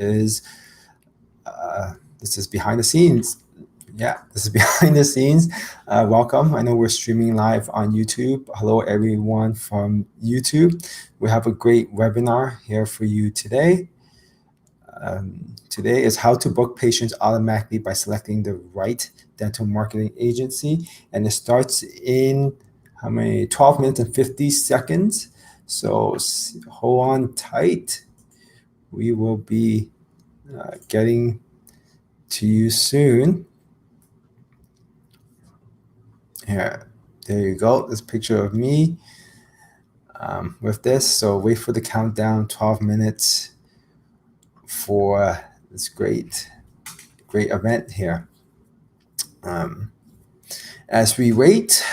is this is behind the scenes. Yeah, this is behind the scenes. Welcome. I know we're streaming live on YouTube. Hello, everyone from YouTube. We have a great webinar here for you today. Today is how to book patients automatically by selecting the right dental marketing agency. And it starts in 12 minutes and 50 seconds. So hold on tight. We will be getting to you soon. Here, there you go. This picture of me with this. So wait for the countdown, 12 minutes for this great event here. As we wait,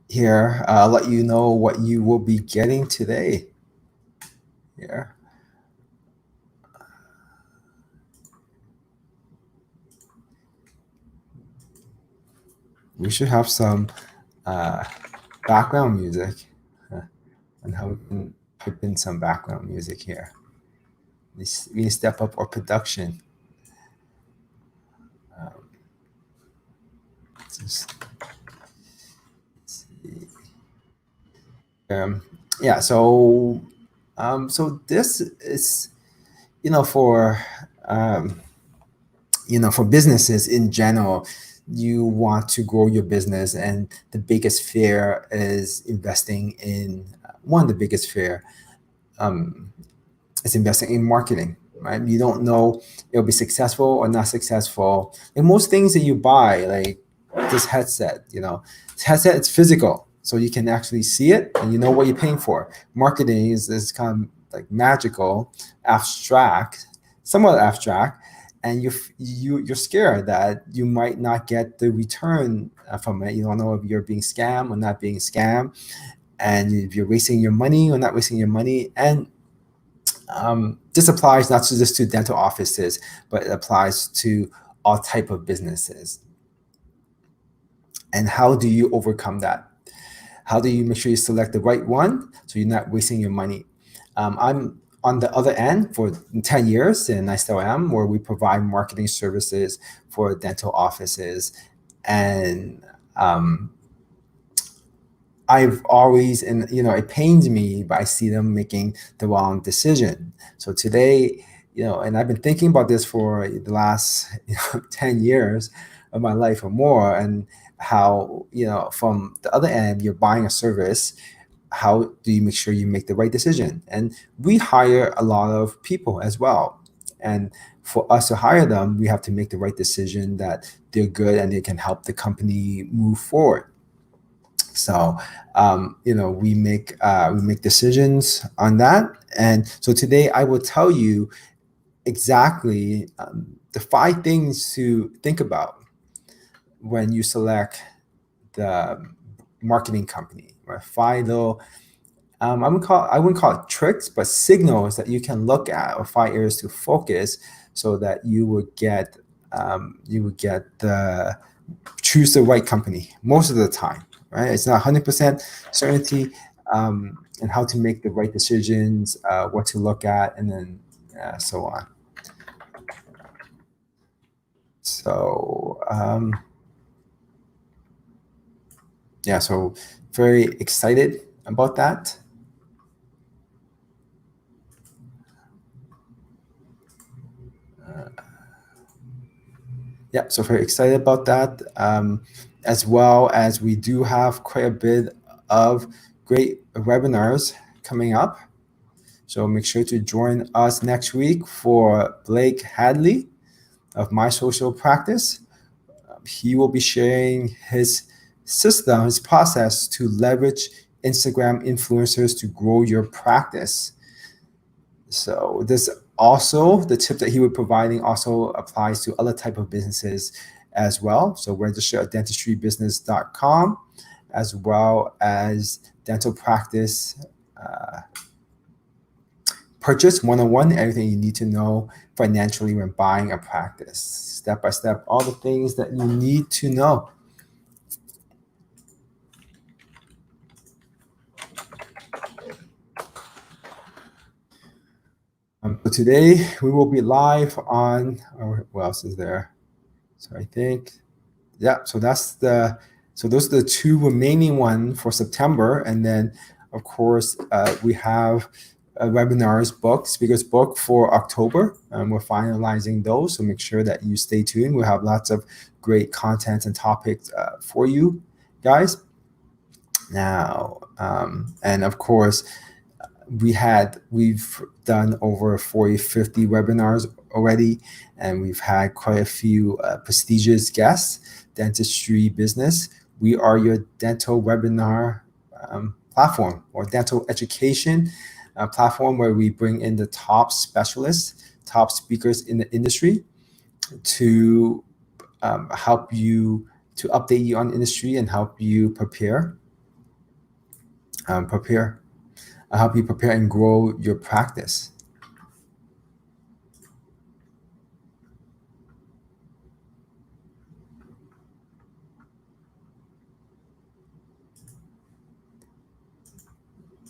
here, I'll let you know what you will be getting today. Here. We should have some background music, and how we can put in some background music here. We need to step up our production. Yeah, so this is, for for businesses in general. You want to grow your business, and the biggest fear is investing in one of the biggest fear is investing in marketing, right? You don't know it'll be successful or not successful. And most things that you buy, like this headset, this headset, it's physical, so you can actually see it and you know what you're paying for. Marketing is kind of like magical, abstract, somewhat abstract. And you're scared that you might not get the return from it. You don't know if you're being scammed or not being scammed, and if you're wasting your money or not wasting your money. And this applies not just to dental offices, but it applies to all type of businesses. And how do you overcome that? How do you make sure you select the right one so you're not wasting your money? I'm on the other end for 10 years, and I still am, where we provide marketing services for dental offices. And I've always, and it pains me, but I see them making the wrong decision. So today, and I've been thinking about this for the last 10 years of my life or more, and how, from the other end, you're buying a service. How do you make sure you make the right decision? And we hire a lot of people as well. And for us to hire them, we have to make the right decision that they're good and they can help the company move forward. So, we make decisions on that. And so today I will tell you exactly the 5 things to think about when you select the marketing company. 5 little, I wouldn't call it tricks, but signals that you can look at, or 5 areas to focus, so that you would get choose the right company most of the time. Right? It's not 100% certainty, and how to make the right decisions, what to look at, and then so on. So yeah, so very excited about that. Yeah, so very excited about that, as well as we do have quite a bit of great webinars coming up. So make sure to join us next week for Blake Hadley of My Social Practice. He will be sharing his system, his process to leverage Instagram influencers to grow your practice. So this also, the tip that he was providing also applies to other type of businesses as well. So register at dentistrybusiness.com, as well as dental practice purchase 101, everything you need to know financially when buying a practice. Step by step, all the things that you need to know. So today we will be live on, what else is there? So I think, yeah, so those are the two remaining ones for September. And then, of course, we have webinars booked, speakers booked for October. We're finalizing those, so make sure that you stay tuned. We'll have lots of great content and topics for you guys. Now, and of course, we've done over 40, 50 webinars already, and we've had quite a few prestigious guests. Dentistry Business, we are your dental webinar platform, or dental education platform, where we bring in the top specialists, top speakers in the industry to help you, to update you on industry and help you prepare help you prepare and grow your practice.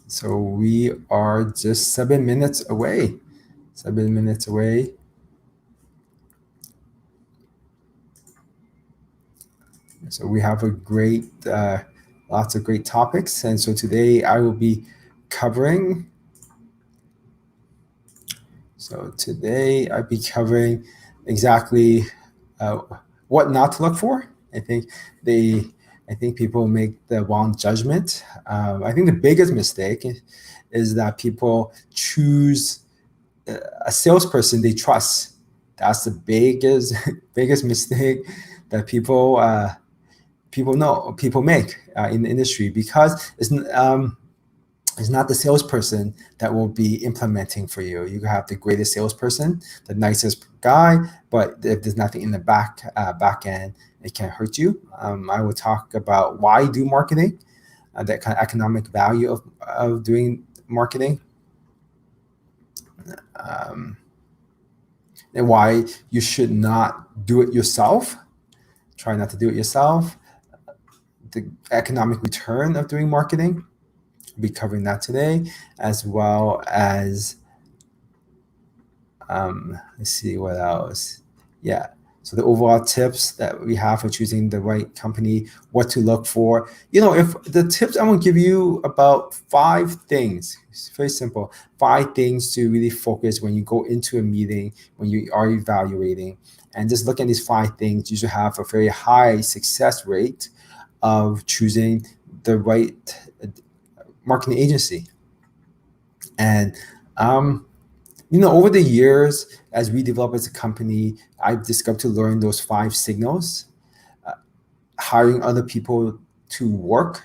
So we are just 7 minutes away. 7 minutes away. So we have a great, lots of great topics. And so today I will be covering, exactly what not to look for. I think people make the wrong judgment. I think the biggest mistake is that people choose a salesperson they trust. That's the biggest mistake that people make in the industry, because it's not the salesperson that will be implementing for you. You have the greatest salesperson, the nicest guy, but if there's nothing in the back end, it can hurt you. I will talk about why do marketing, that kind of economic value of doing marketing, and why you should not do it yourself. Try not to do it yourself. The economic return of doing marketing. We'll be covering that today, as well as let's see what else. Yeah. So the overall tips that we have for choosing the right company, what to look for. If the tips, I'm going to give you about 5 things. It's very simple. 5 things to really focus when you go into a meeting, when you are evaluating. And just look at these 5 things, you should have a very high success rate of choosing the right marketing agency. And over the years, as we develop as a company, I've discovered to learn those 5 signals. Hiring other people to work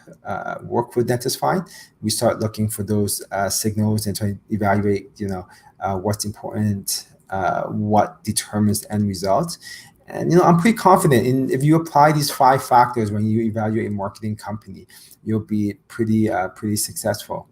with DentistFind, we start looking for those signals and try to evaluate, what's important, what determines the end result. And I'm pretty confident if you apply these 5 factors when you evaluate a marketing company, you'll be pretty successful.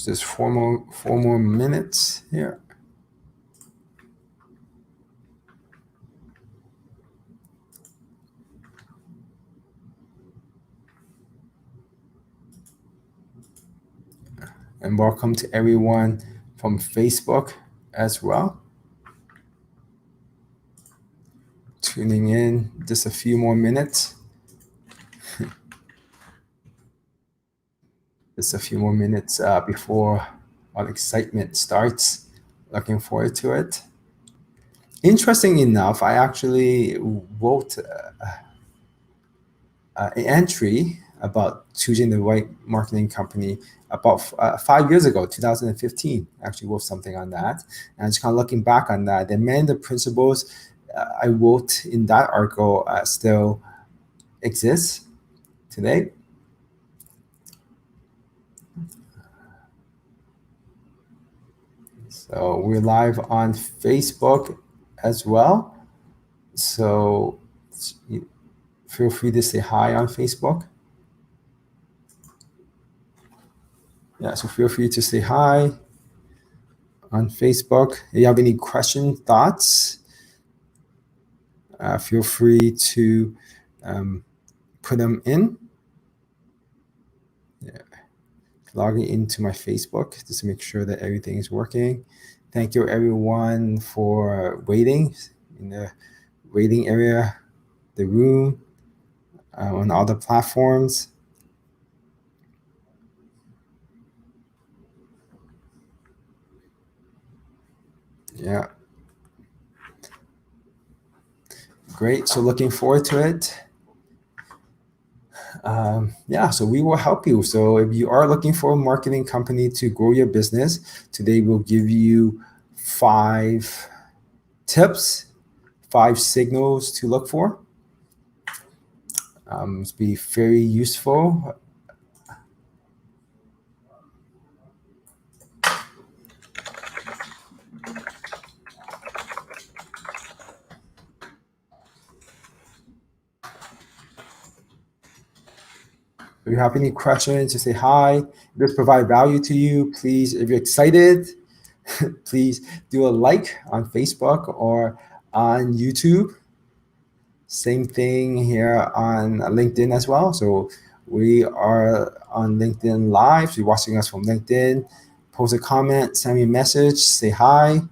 Just 4 more minutes here. And welcome to everyone from Facebook as well. Tuning in, just a few more minutes. Just a few more minutes before our excitement starts. Looking forward to it. Interesting enough, I actually wrote an entry about choosing the right marketing company about 5 years ago, 2015. I actually wrote something on that. And just kind of looking back on that, and many of the principles I wrote in that article still exist today. So we're live on Facebook as well. So feel free to say hi on Facebook. Yeah, so feel free to say hi on Facebook. If you have any questions, thoughts, feel free to put them in. Yeah. Logging into my Facebook just to make sure that everything is working. Thank you everyone for waiting in the waiting area, the room, on all the platforms. Yeah. Great, so looking forward to it. Yeah, so we will help you. So if you are looking for a marketing company to grow your business, today we'll give you 5 tips, 5 signals to look for. It's be very useful. If you have any questions, just say hi. If this provide value to you, please, if you're excited, please do a like on Facebook or on YouTube. Same thing here on LinkedIn as well. So we are on LinkedIn Live. So you're watching us from LinkedIn. Post a comment, send me a message, say hi.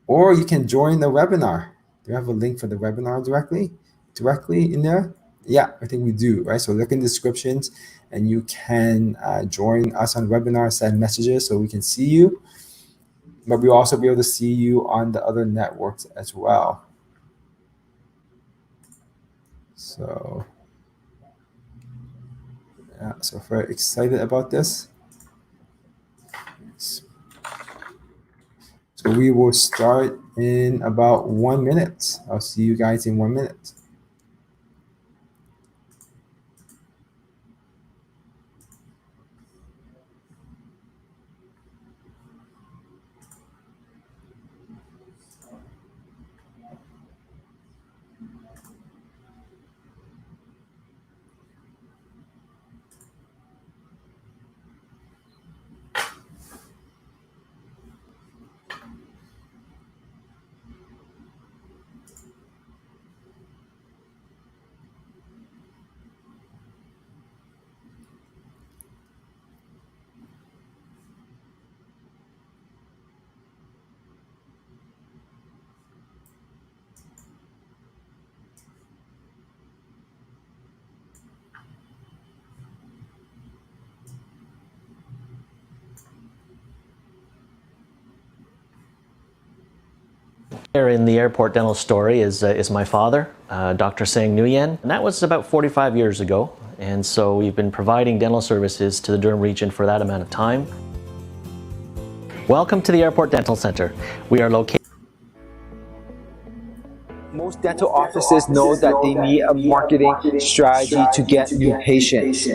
Or you can join the webinar. Do you have a link for the webinar directly in there? Yeah, I think we do, right? So look in the descriptions and you can join us on webinar, send messages so we can see you. But we'll also be able to see you on the other networks as well. So, yeah, so very excited about this. So we will start in about 1 minute. I'll see you guys in 1 minute. In the airport dental story is my father, Dr. Sang Nguyen, and that was about 45 years ago. And so we've been providing dental services to the Durham region for that amount of time. Welcome to the Airport Dental Center. We are located. Most dental offices know that they need a marketing strategy to get new patients.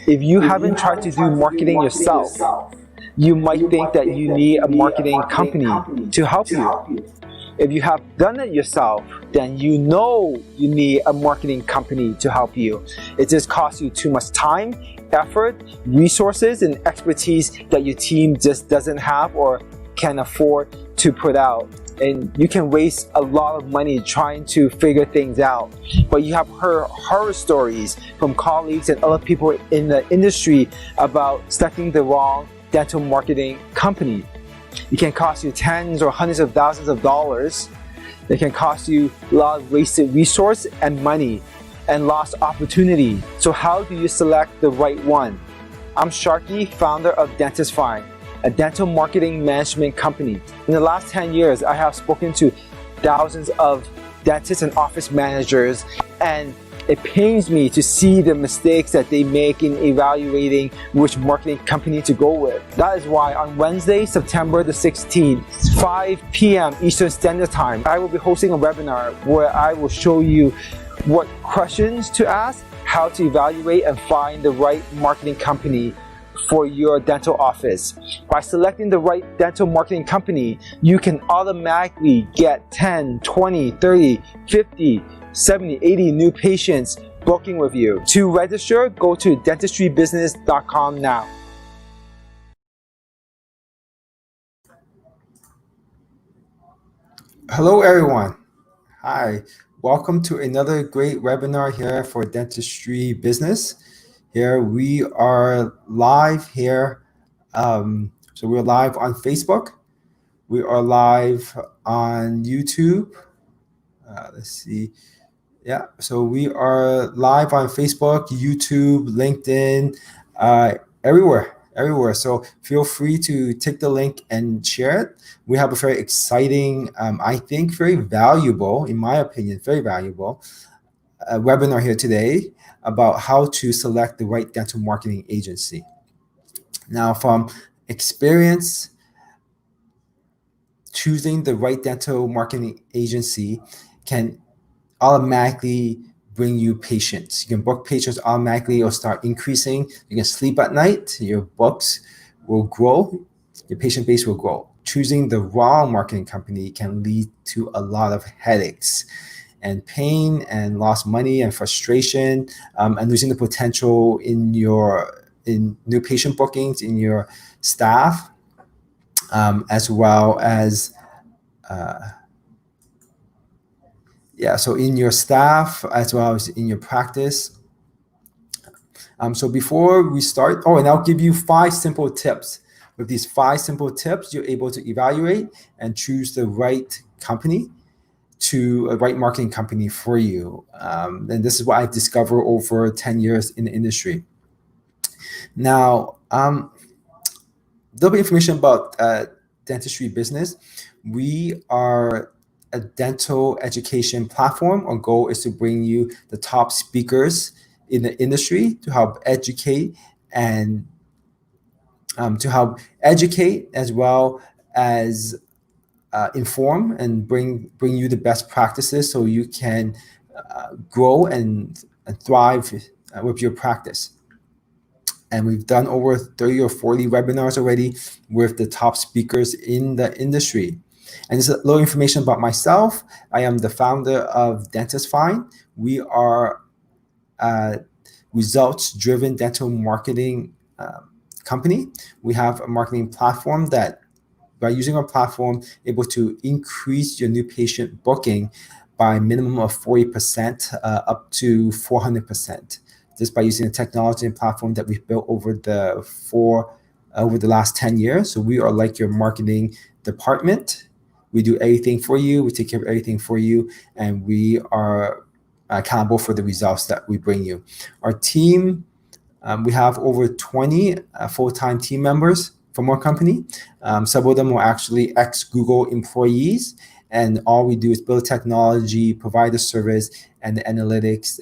If you haven't tried to do marketing yourself, you might think that you need a marketing company to help you. If you have done it yourself, then you know you need a marketing company to help you. It just costs you too much time, effort, resources, and expertise that your team just doesn't have or can afford to put out. And you can waste a lot of money trying to figure things out. But you have heard horror stories from colleagues and other people in the industry about selecting the wrong dental marketing company. It can cost you tens or hundreds of thousands of dollars. It can cost you a lot of wasted resource and money and lost opportunity. So how do you select the right one? I'm Sharky, founder of DentistFind, a dental marketing management company. In the last 10 years, I have spoken to thousands of dentists and office managers, and it pains me to see the mistakes that they make in evaluating which marketing company to go with. That is why on Wednesday, September the 16th, 5 p.m. Eastern Standard Time, I will be hosting a webinar where I will show you what questions to ask, how to evaluate and find the right marketing company for your dental office. By selecting the right dental marketing company, you can automatically get 10, 20, 30, 50, 70, 80 new patients booking with you. To register, go to dentistrybusiness.com now. Hello, everyone. Hi. Welcome to another great webinar here for Dentistry Business. Here we are live here. So we're live on Facebook. We are live on YouTube. Let's see. Yeah, so we are live on Facebook, YouTube, LinkedIn, everywhere. So feel free to take the link and share it. We have a very exciting, I think very valuable, in my opinion, very valuable webinar here today about how to select the right dental marketing agency. Now, from experience, choosing the right dental marketing agency can automatically bring you patients. You can book patients automatically or start increasing. You can sleep at night. Your books will grow. Your patient base will grow. Choosing the wrong marketing company can lead to a lot of headaches and pain and lost money and frustration and losing the potential in new patient bookings, in your staff, as well as so in your staff as well as in your practice. So before we start, and I'll give you 5 simple tips. With these 5 simple tips, you're able to evaluate and choose the right company a right marketing company for you. And this is what I've discovered over 10 years in the industry. Now, a little bit information about Dentistry Business. We are a dental education platform. Our goal is to bring you the top speakers in the industry to help educate and as well as inform and bring you the best practices so you can grow and thrive with your practice. And we've done over 30 or 40 webinars already with the top speakers in the industry. And just a little information about myself. I am the founder of DentistFind. We are a results-driven dental marketing company. We have a marketing platform that, by using our platform, able to increase your new patient booking by a minimum of 40% up to 400%. Just by using the technology and platform that we've built over the last 10 years. So we are like your marketing department. We do everything for you. We take care of everything for you. And we are accountable for the results that we bring you. Our team, we have over 20 full-time team members from our company. Some of them are actually ex-Google employees. And all we do is build technology, provide the service and the analytics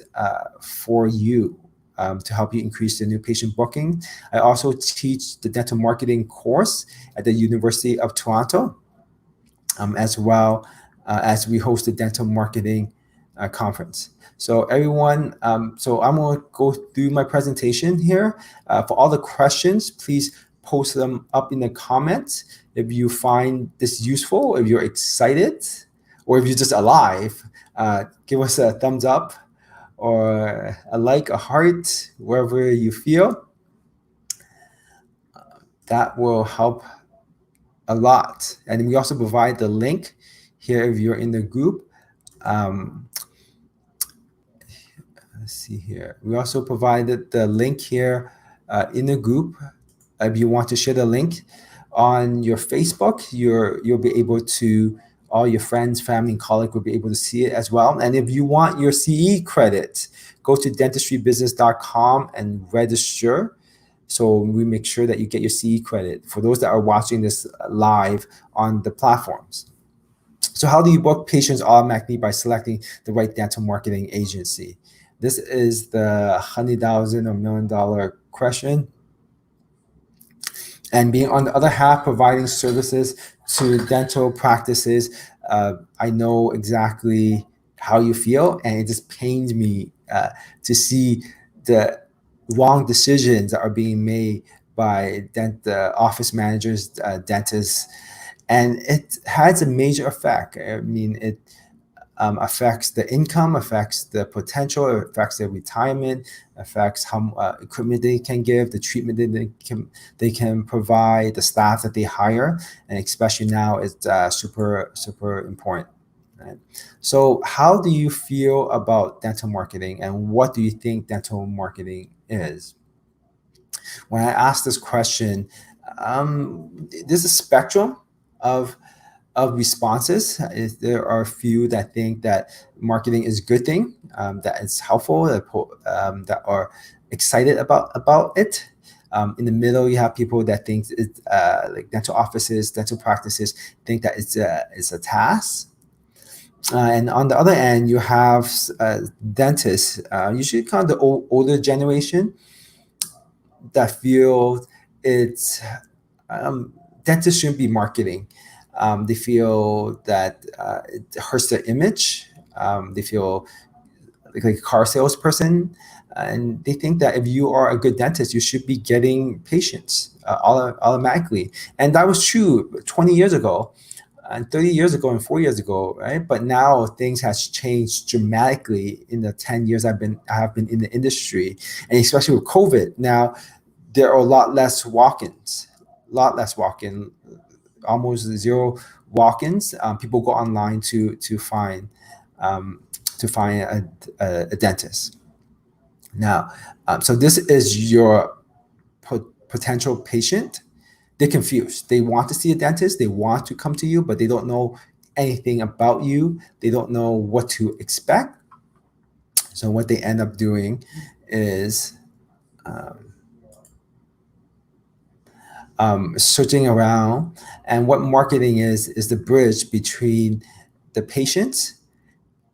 for you to help you increase the new patient booking. I also teach the dental marketing course at the University of Toronto, as well as we host the dental marketing conference. So everyone, so I'm going to go through my presentation here. For all the questions, please post them up in the comments. If you find this useful, if you're excited, or if you're just alive, give us a thumbs up or a like, a heart, wherever you feel. That will help a lot. And we also provide the link here if you're in the group. Let's see here. We also provided the link here in the group. If you want to share the link on your Facebook, you'll be able to, all your friends, family, and colleagues will be able to see it as well. And if you want your CE credit, go to dentistrybusiness.com and register. So we make sure that you get your CE credit for those that are watching this live on the platforms. So how do you book patients automatically? By selecting the right dental marketing agency. This is the $100,000 or $1 million question. And being on the other half, providing services to dental practices, I know exactly how you feel, and it just pains me to see the wrong decisions that are being made by office managers, dentists, and it has a major effect. I mean, affects the income, affects the potential, affects their retirement, affects how equipment they can give, the treatment that they can provide, the staff that they hire, and especially now it's super important. Right? So how do you feel about dental marketing, and what do you think dental marketing is? When I ask this question, there's a spectrum of responses. There are a few that think that marketing is a good thing, that it's helpful, that are excited about it. In the middle, you have people that think like dental offices, dental practices think that it's a task. And on the other end, you have dentists, usually kind of the older generation, that feel it's dentists shouldn't be marketing. They feel that it hurts their image. They feel like a car salesperson, and they think that if you are a good dentist, you should be getting patients automatically. And that was true 20 years ago, and 30 years ago, and 4 years ago, right? But now things has changed dramatically in the 10 years I have been in the industry, and especially with COVID. Now there are a lot less walk-ins, almost zero walk-ins. People go online to find a dentist. Now, so this is your potential patient. They're confused. They want to see a dentist. They want to come to you, but they don't know anything about you. They don't know what to expect. So what they end up doing is searching around. And what marketing is the bridge between the patient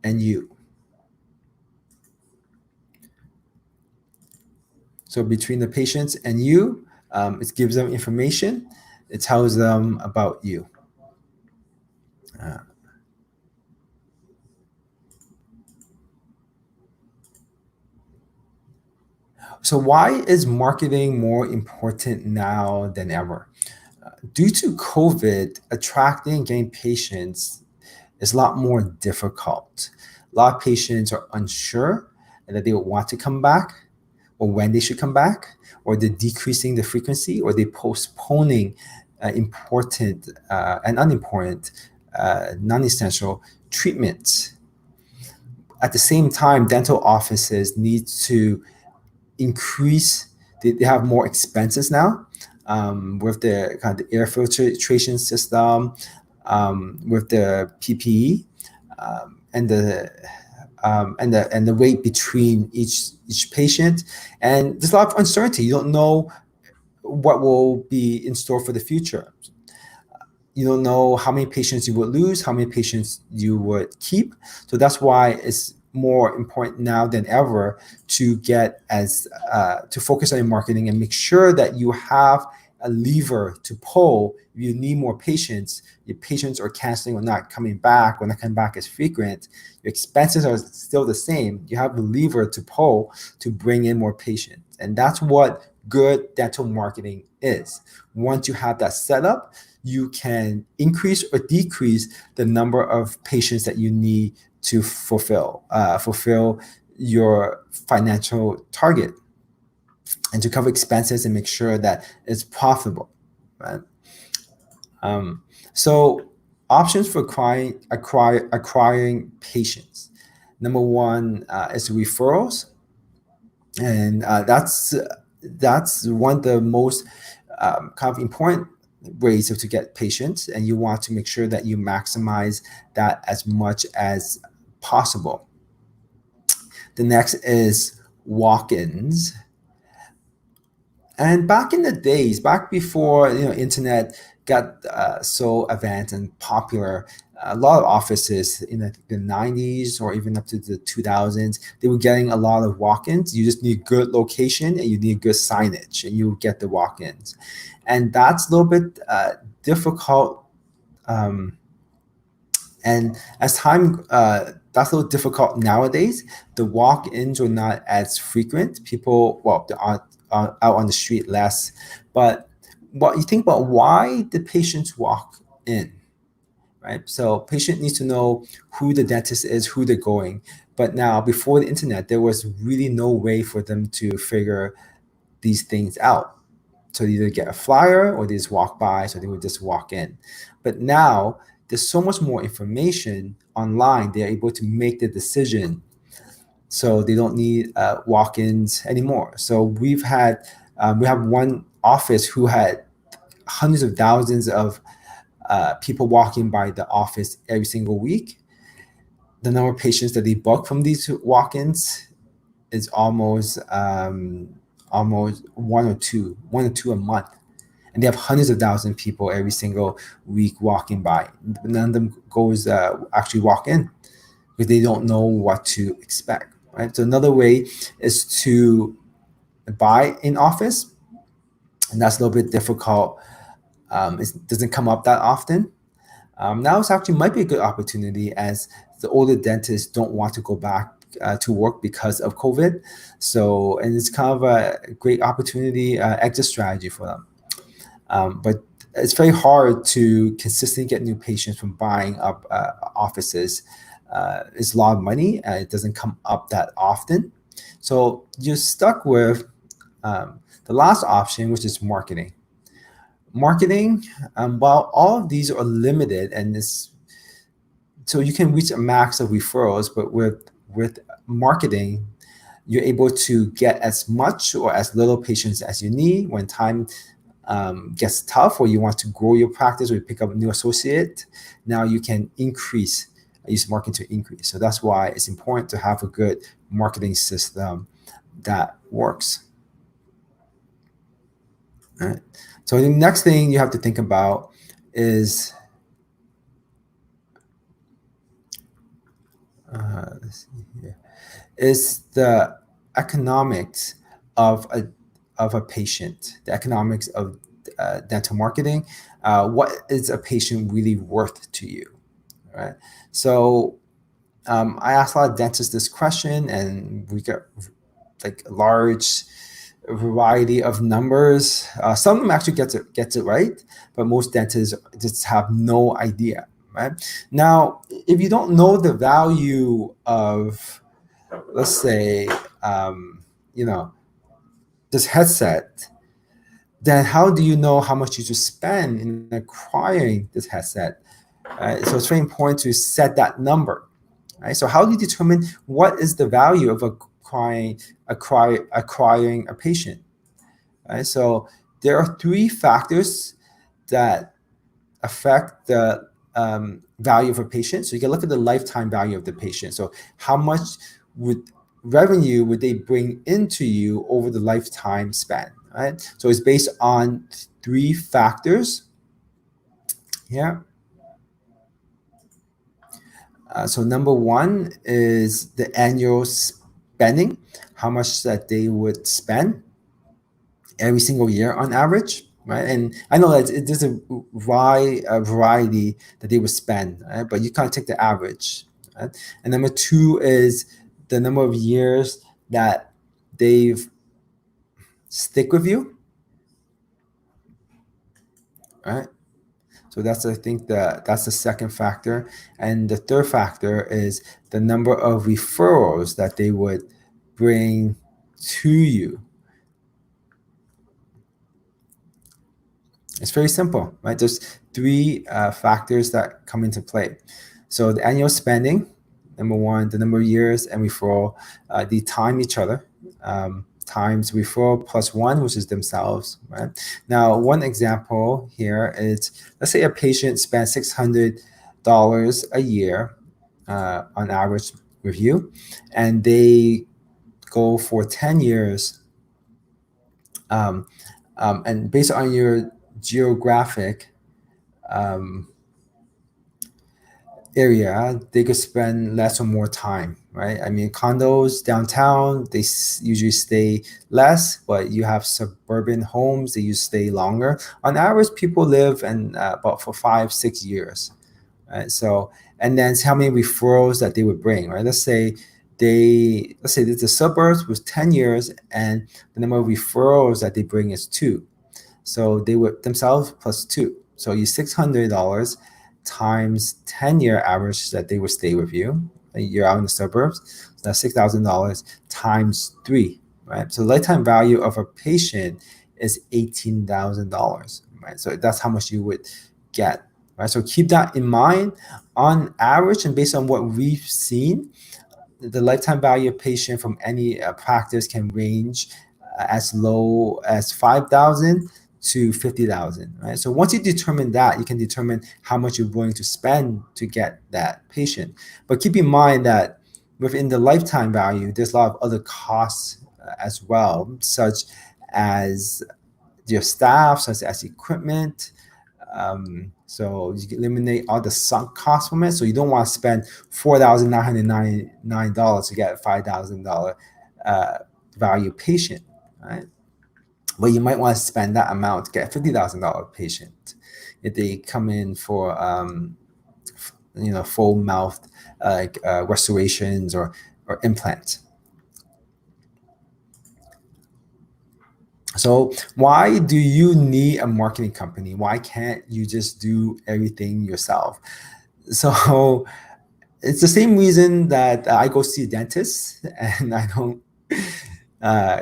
and you. So between the patients and you, it gives them information. It tells them about you. So why is marketing more important now than ever? Due to COVID, attracting and getting patients is a lot more difficult. A lot of patients are unsure that they would want to come back, or when they should come back, or they're decreasing the frequency, or they're postponing important and unimportant, non-essential treatments. At the same time, dental offices need to increase, they have more expenses now, with the kind of the air filtration system, with the PPE, and the wait between each patient, and there's a lot of uncertainty. You don't know what will be in store for the future. You don't know how many patients you would lose, how many patients you would keep. So that's why it's more important now than ever to to focus on your marketing and make sure that you have a lever to pull. If you need more patients, your patients are canceling or not coming back, or not coming back as frequent, your expenses are still the same. You have a lever to pull to bring in more patients. And that's what good dental marketing is. Once you have that set up, you can increase or decrease the number of patients that you need to fulfill your financial target, and to cover expenses and make sure that it's profitable, right? So options for acquiring patients. Number one is referrals, and that's one of the most kind of important ways to get patients, and you want to make sure that you maximize that as much as possible. The next is walk-ins. And back in the days, back before internet got so advanced and popular, a lot of offices in the 90s or even up to the 2000s, they were getting a lot of walk-ins. You just need good location and you need good signage, and you get the walk-ins. And that's a little bit difficult. And as time, that's a little difficult nowadays. The walk-ins are not as frequent. People, well, they're out on the street less. But what you think about, why the patients walk in, right? So patient needs to know who the dentist is, who they're going. But now, before the internet, there was really no way for them to figure these things out. So they either get a flyer or they just walk by, so they would just walk in. But now there's so much more information online, they're able to make the decision. So they don't need walk-ins anymore. So we have one office who had hundreds of thousands of people walking by the office every single week. The number of patients that they book from these walk-ins is almost one or two a month, and they have hundreds of thousands of people every single week walking by. None of them goes actually walk in because they don't know what to expect. Right. So another way is to buy in office, and that's a little bit difficult. It doesn't come up that often. Now it's actually might be a good opportunity as the older dentists don't want to go back to work because of COVID. So, and it's kind of a great opportunity, exit strategy for them. But it's very hard to consistently get new patients from buying up offices. It's a lot of money and it doesn't come up that often. So you're stuck with the last option, which is marketing. While all of these are limited and so you can reach a max of referrals, but with marketing, you're able to get as much or as little patients as you need. When time gets tough or you want to grow your practice or you pick up a new associate, now you can use marketing to increase. So that's why it's important to have a good marketing system that works. All right. So the next thing you have to think about is let's see here, is the economics of a patient, the economics of dental marketing. What is a patient really worth to you, right? So I asked a lot of dentists this question, and we got like a large variety of numbers. Some of them actually gets it right, but most dentists just have no idea. Right now, if you don't know the value of, let's say, this headset, then how do you know how much you should spend in acquiring this headset? So it's very important to set that number. Right? So how do you determine what is the value of acquiring a patient? Right? So there are three factors that affect the value of a patient. So you can look at the lifetime value of the patient. So how much revenue would they bring into you over the lifetime span, right? So it's based on three factors here. So number one is the annual spending, how much that they would spend every single year on average, right? And I know that there's a variety that they would spend, right? But you can't take the average. Right? And number two is the number of years that they've stick with you, right? So that's, I think, that's the second factor. And the third factor is the number of referrals that they would bring to you. It's very simple, right? There's three factors that come into play. So the annual spending, number one, the number of years and referral, they time each other. Times referral plus one, which is themselves, right? Now, one example here is, let's say a patient spends $600 a year on average with you, and they go for 10 years. And based on your geographic area, they could spend less or more time, right? I mean, condos downtown, they usually stay less, but you have suburban homes, they usually stay longer. On average, people live in about for 5-6 years, right? So, and then how many referrals that they would bring, right? Let's say there's the suburbs with 10 years, and the number of referrals that they bring is 2. So they would themselves plus 2. So you $600 times 10-year average that they would stay with you. You're out in the suburbs, so that's $6,000 times 3, right? So the lifetime value of a patient is $18,000, right? So that's how much you would get, right? So keep that in mind. On average, and based on what we've seen, the lifetime value of patient from any practice can range as low as 5,000 to 50,000, right? So once you determine that, you can determine how much you're willing to spend to get that patient. But keep in mind that within the lifetime value, there's a lot of other costs as well, such as your staff, such as equipment. So you eliminate all the sunk costs from it. So you don't want to spend $4,999 to get a $5,000 value patient, right? But you might want to spend that amount to get a $50,000 patient if they come in for full mouth restorations or implants. So why do you need a marketing company? Why can't you just do everything yourself? So it's the same reason that I go see a dentist and I don't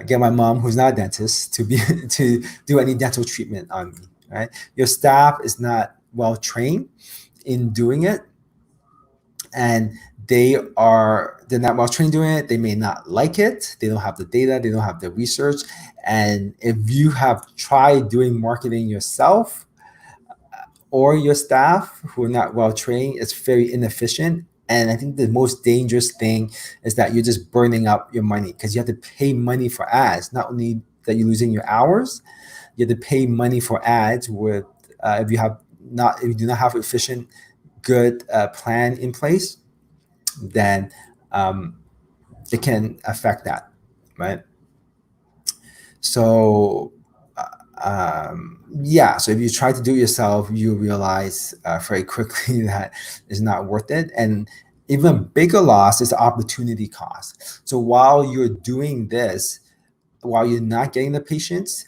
get my mom, who's not a dentist, to do any dental treatment on me, right? Your staff is not well trained in doing it, and they're not well trained doing it. They may not like it. They don't have the data. They don't have the research. And if you have tried doing marketing yourself, or your staff who are not well trained, it's very inefficient. And I think the most dangerous thing is that you're just burning up your money, because you have to pay money for ads. Not only that you're losing your hours, you have to pay money for ads with if you do not have efficient, good plan in place, then it can affect that, right? So so if you try to do it yourself, you realize very quickly that it's not worth it. And even bigger loss is the opportunity cost. So while you're doing this, while you're not getting the patients,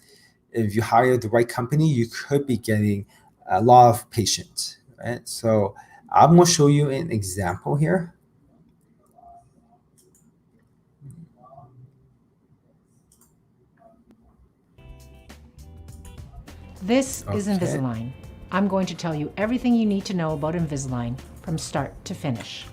if you hire the right company, you could be getting a lot of patients, right? So I'm going to show you an example here. This is Invisalign. I'm going to tell you everything you need to know about Invisalign from start to finish.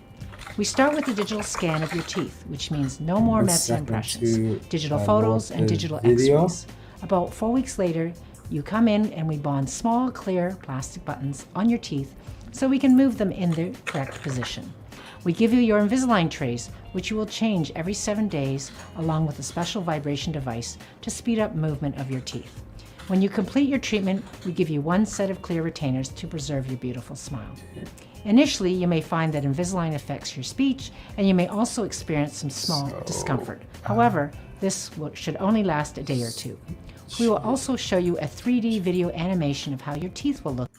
We start with a digital scan of your teeth, which means no more messy impressions, digital photos, and digital x-rays. About 4 weeks later, you come in and we bond small, clear plastic buttons on your teeth so we can move them in the correct position. We give you your Invisalign trays, which you will change every 7 days, along with a special vibration device to speed up movement of your teeth. When you complete your treatment, we give you 1 set of clear retainers to preserve your beautiful smile. Initially, you may find that Invisalign affects your speech, and you may also experience some small discomfort. However, this should only last a day or 2. We will also show you a 3D video animation of how your teeth will look.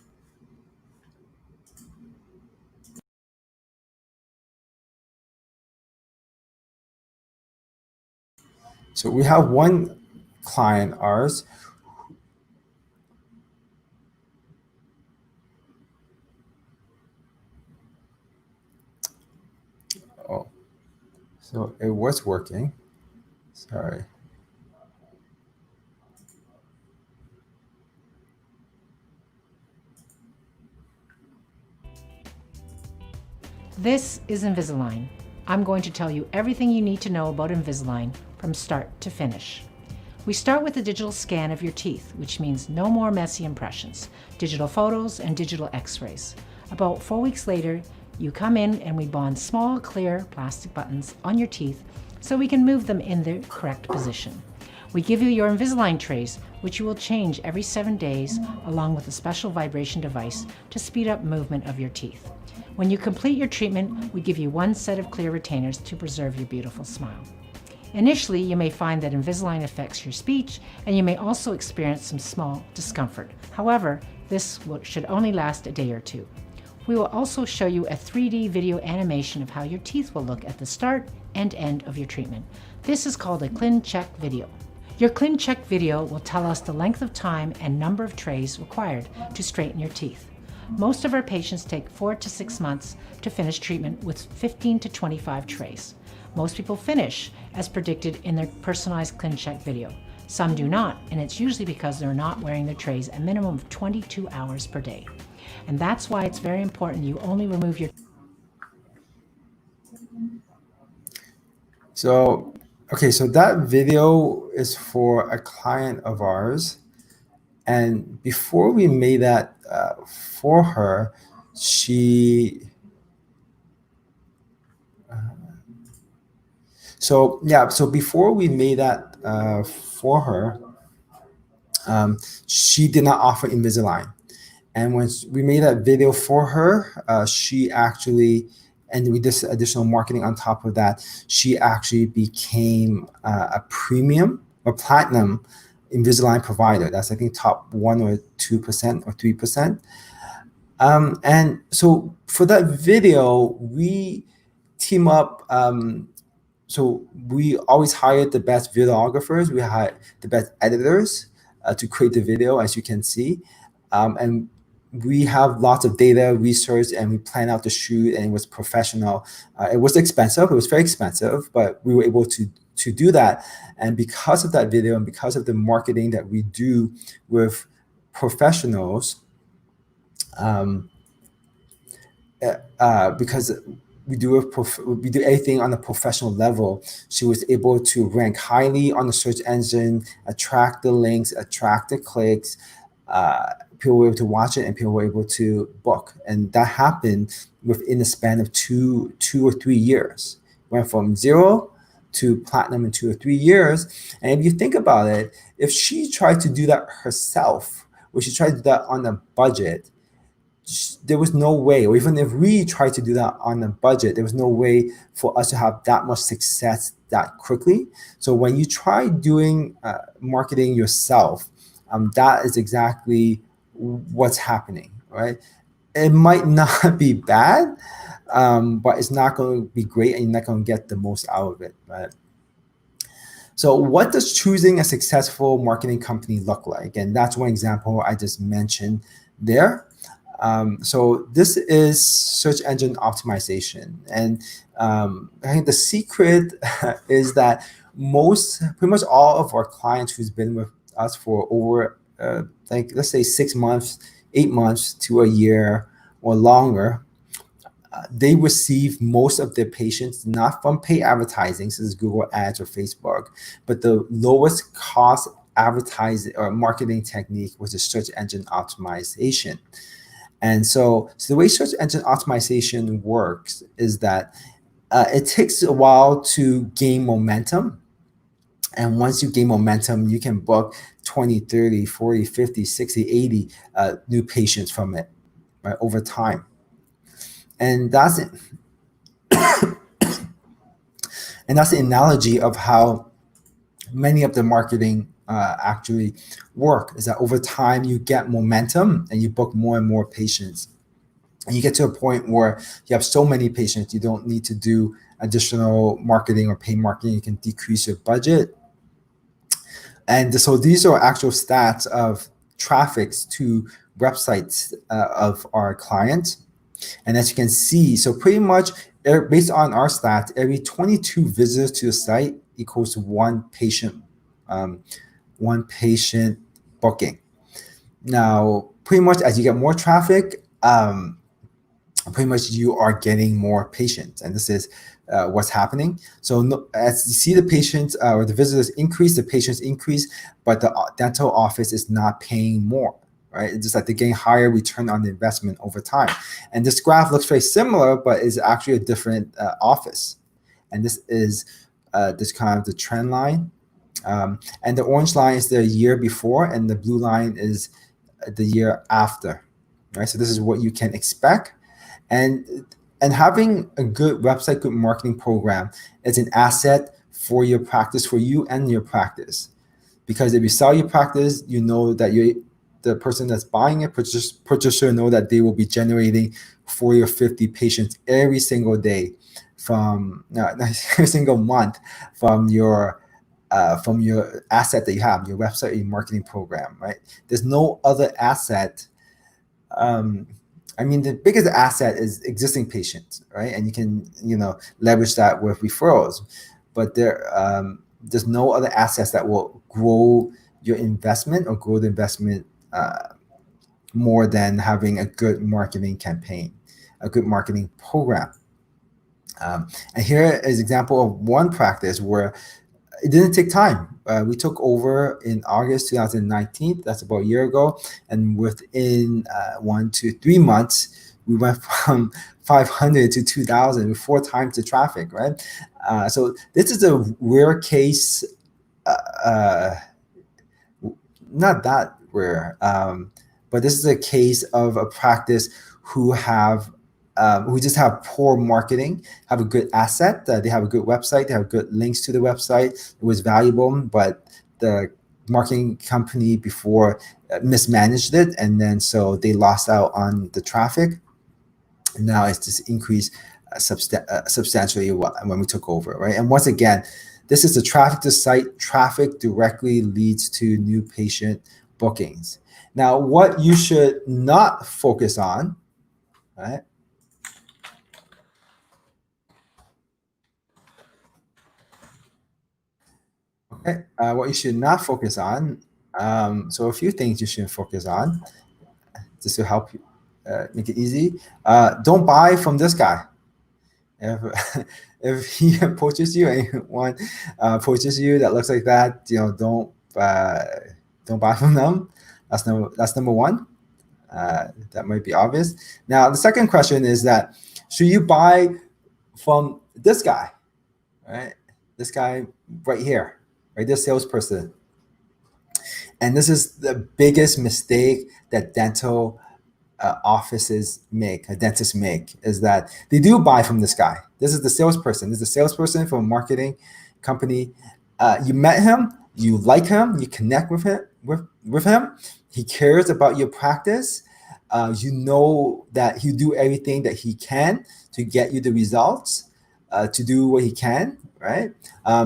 So we have one client, ours, so it was working. Sorry. This is Invisalign. I'm going to tell you everything you need to know about Invisalign from start to finish. We start with a digital scan of your teeth, which means no more messy impressions, digital photos, and digital x-rays. About 4 weeks later, you come in and we bond small, clear plastic buttons on your teeth so we can move them in the correct position. We give you your Invisalign trays, which you will change every 7 days, along with a special vibration device to speed up movement of your teeth. When you complete your treatment, we give you 1 set of clear retainers to preserve your beautiful smile. Initially, you may find that Invisalign affects your speech, and you may also experience some small discomfort. However, this should only last a day or 2. We will also show you a 3D video animation of how your teeth will look at the start and end of your treatment. This is called a ClinCheck video. Your ClinCheck video will tell us the length of time and number of trays required to straighten your teeth. Most of our patients take 4 to 6 months to finish treatment with 15 to 25 trays. Most people finish as predicted in their personalized ClinCheck video. Some do not, and it's usually because they're not wearing their trays a minimum of 22 hours per day. And that's why it's very important you only remove your... So, okay, so that video is for a client of ours. And before we made that for her, she... So before we made that for her, she did not offer Invisalign. And when we made that video for her, she actually, and with this additional marketing on top of that, she actually became a premium or platinum Invisalign provider. That's, I think, top 1 or 2% or 3%. And so for that video, we team up. So we always hired the best videographers. We hired the best editors to create the video, as you can see. And we have lots of data research, and we planned out the shoot, and it was professional. It was expensive. It was very expensive, but we were able to do that. And because of that video and because of the marketing that we do with professionals, because we do everything on a professional level, she was able to rank highly on the search engine, attract the links, attract the clicks. People were able to watch it, and people were able to book. And that happened within the span of two or 3 years. Went from 0 to platinum in 2 or 3 years. And if you think about it, if she tried to do that herself, or she tried to do that on a budget, there was no way, or even if we tried to do that on a budget, there was no way for us to have that much success that quickly. So when you try doing marketing yourself, that is exactly what's happening, right? It might not be bad, but it's not going to be great, and you're not going to get the most out of it, right? So what does choosing a successful marketing company look like? And that's one example I just mentioned there. So this is search engine optimization. And I think the secret is that pretty much all of our clients who's been with us for over, let's say 6 months, 8 months to a year or longer, they receive most of their patients not from paid advertising, such as Google Ads or Facebook, but the lowest cost advertising or marketing technique was the search engine optimization. And so the way search engine optimization works is that it takes a while to gain momentum. And once you gain momentum, you can book 20, 30, 40, 50, 60, 80 new patients from it, right, over time. And that's it. And that's the analogy of how many of the marketing actually work, is that over time you get momentum and you book more and more patients. And you get to a point where you have so many patients, you don't need to do additional marketing or paid marketing. You can decrease your budget. And so these are actual stats of traffics to websites of our clients. And as you can see, so pretty much based on our stats, every 22 visitors to the site equals to one patient booking. Now, pretty much as you get more traffic, pretty much you are getting more patients, and this is what's happening. So as you see the patients or the visitors increase, the patients increase, but the dental office is not paying more, right? It's just like they're getting higher return on the investment over time. And this graph looks very similar, but is actually a different office. And this is this kind of the trend line. And the orange line is the year before, and the blue line is the year after, right? So this is what you can expect. And having a good website, good marketing program is an asset for your practice, for you and your practice. Because if you sell your practice, you know that the person that's buying it, purchaser know that they will be generating 40 or 50 patients every single day every single month from your asset that you have, your website, your marketing program, right? There's no other asset I mean, the biggest asset is existing patients, right? And you can, leverage that with referrals. But there's no other assets that will grow your investment or grow the investment more than having a good marketing campaign, a good marketing program. And here is an example of one practice where it didn't take time. We took over in August 2019. That's about a year ago. And within 1 to 3 months, we went from 500 to 2,000 with 4 times the traffic, right? So this is a rare case, not that rare, but this is a case of a practice who just have poor marketing, have a good asset, they have a good website, they have good links to the website. It was valuable, but the marketing company before mismanaged it, and then so they lost out on the traffic. And now it's just increased substantially when we took over, right? And once again, this is the traffic to site. Traffic directly leads to new patient bookings. Now, what you should not focus on, right? Okay, what you should not focus on. So a few things you shouldn't focus on, just to help you make it easy. Don't buy from this guy. If he approaches you, anyone approaches you that looks like that, don't buy from them. That's number one. That might be obvious. Now, the second question is that should you buy from this guy, right? This guy right here, right? This salesperson. And this is the biggest mistake that dental offices make, dentists make, is that they do buy from this guy. This is the salesperson. This is the salesperson from a marketing company. You met him, you like him, you connect with him. He cares about your practice. You know that he'll do everything that he can to get you the results, to do what he can, right?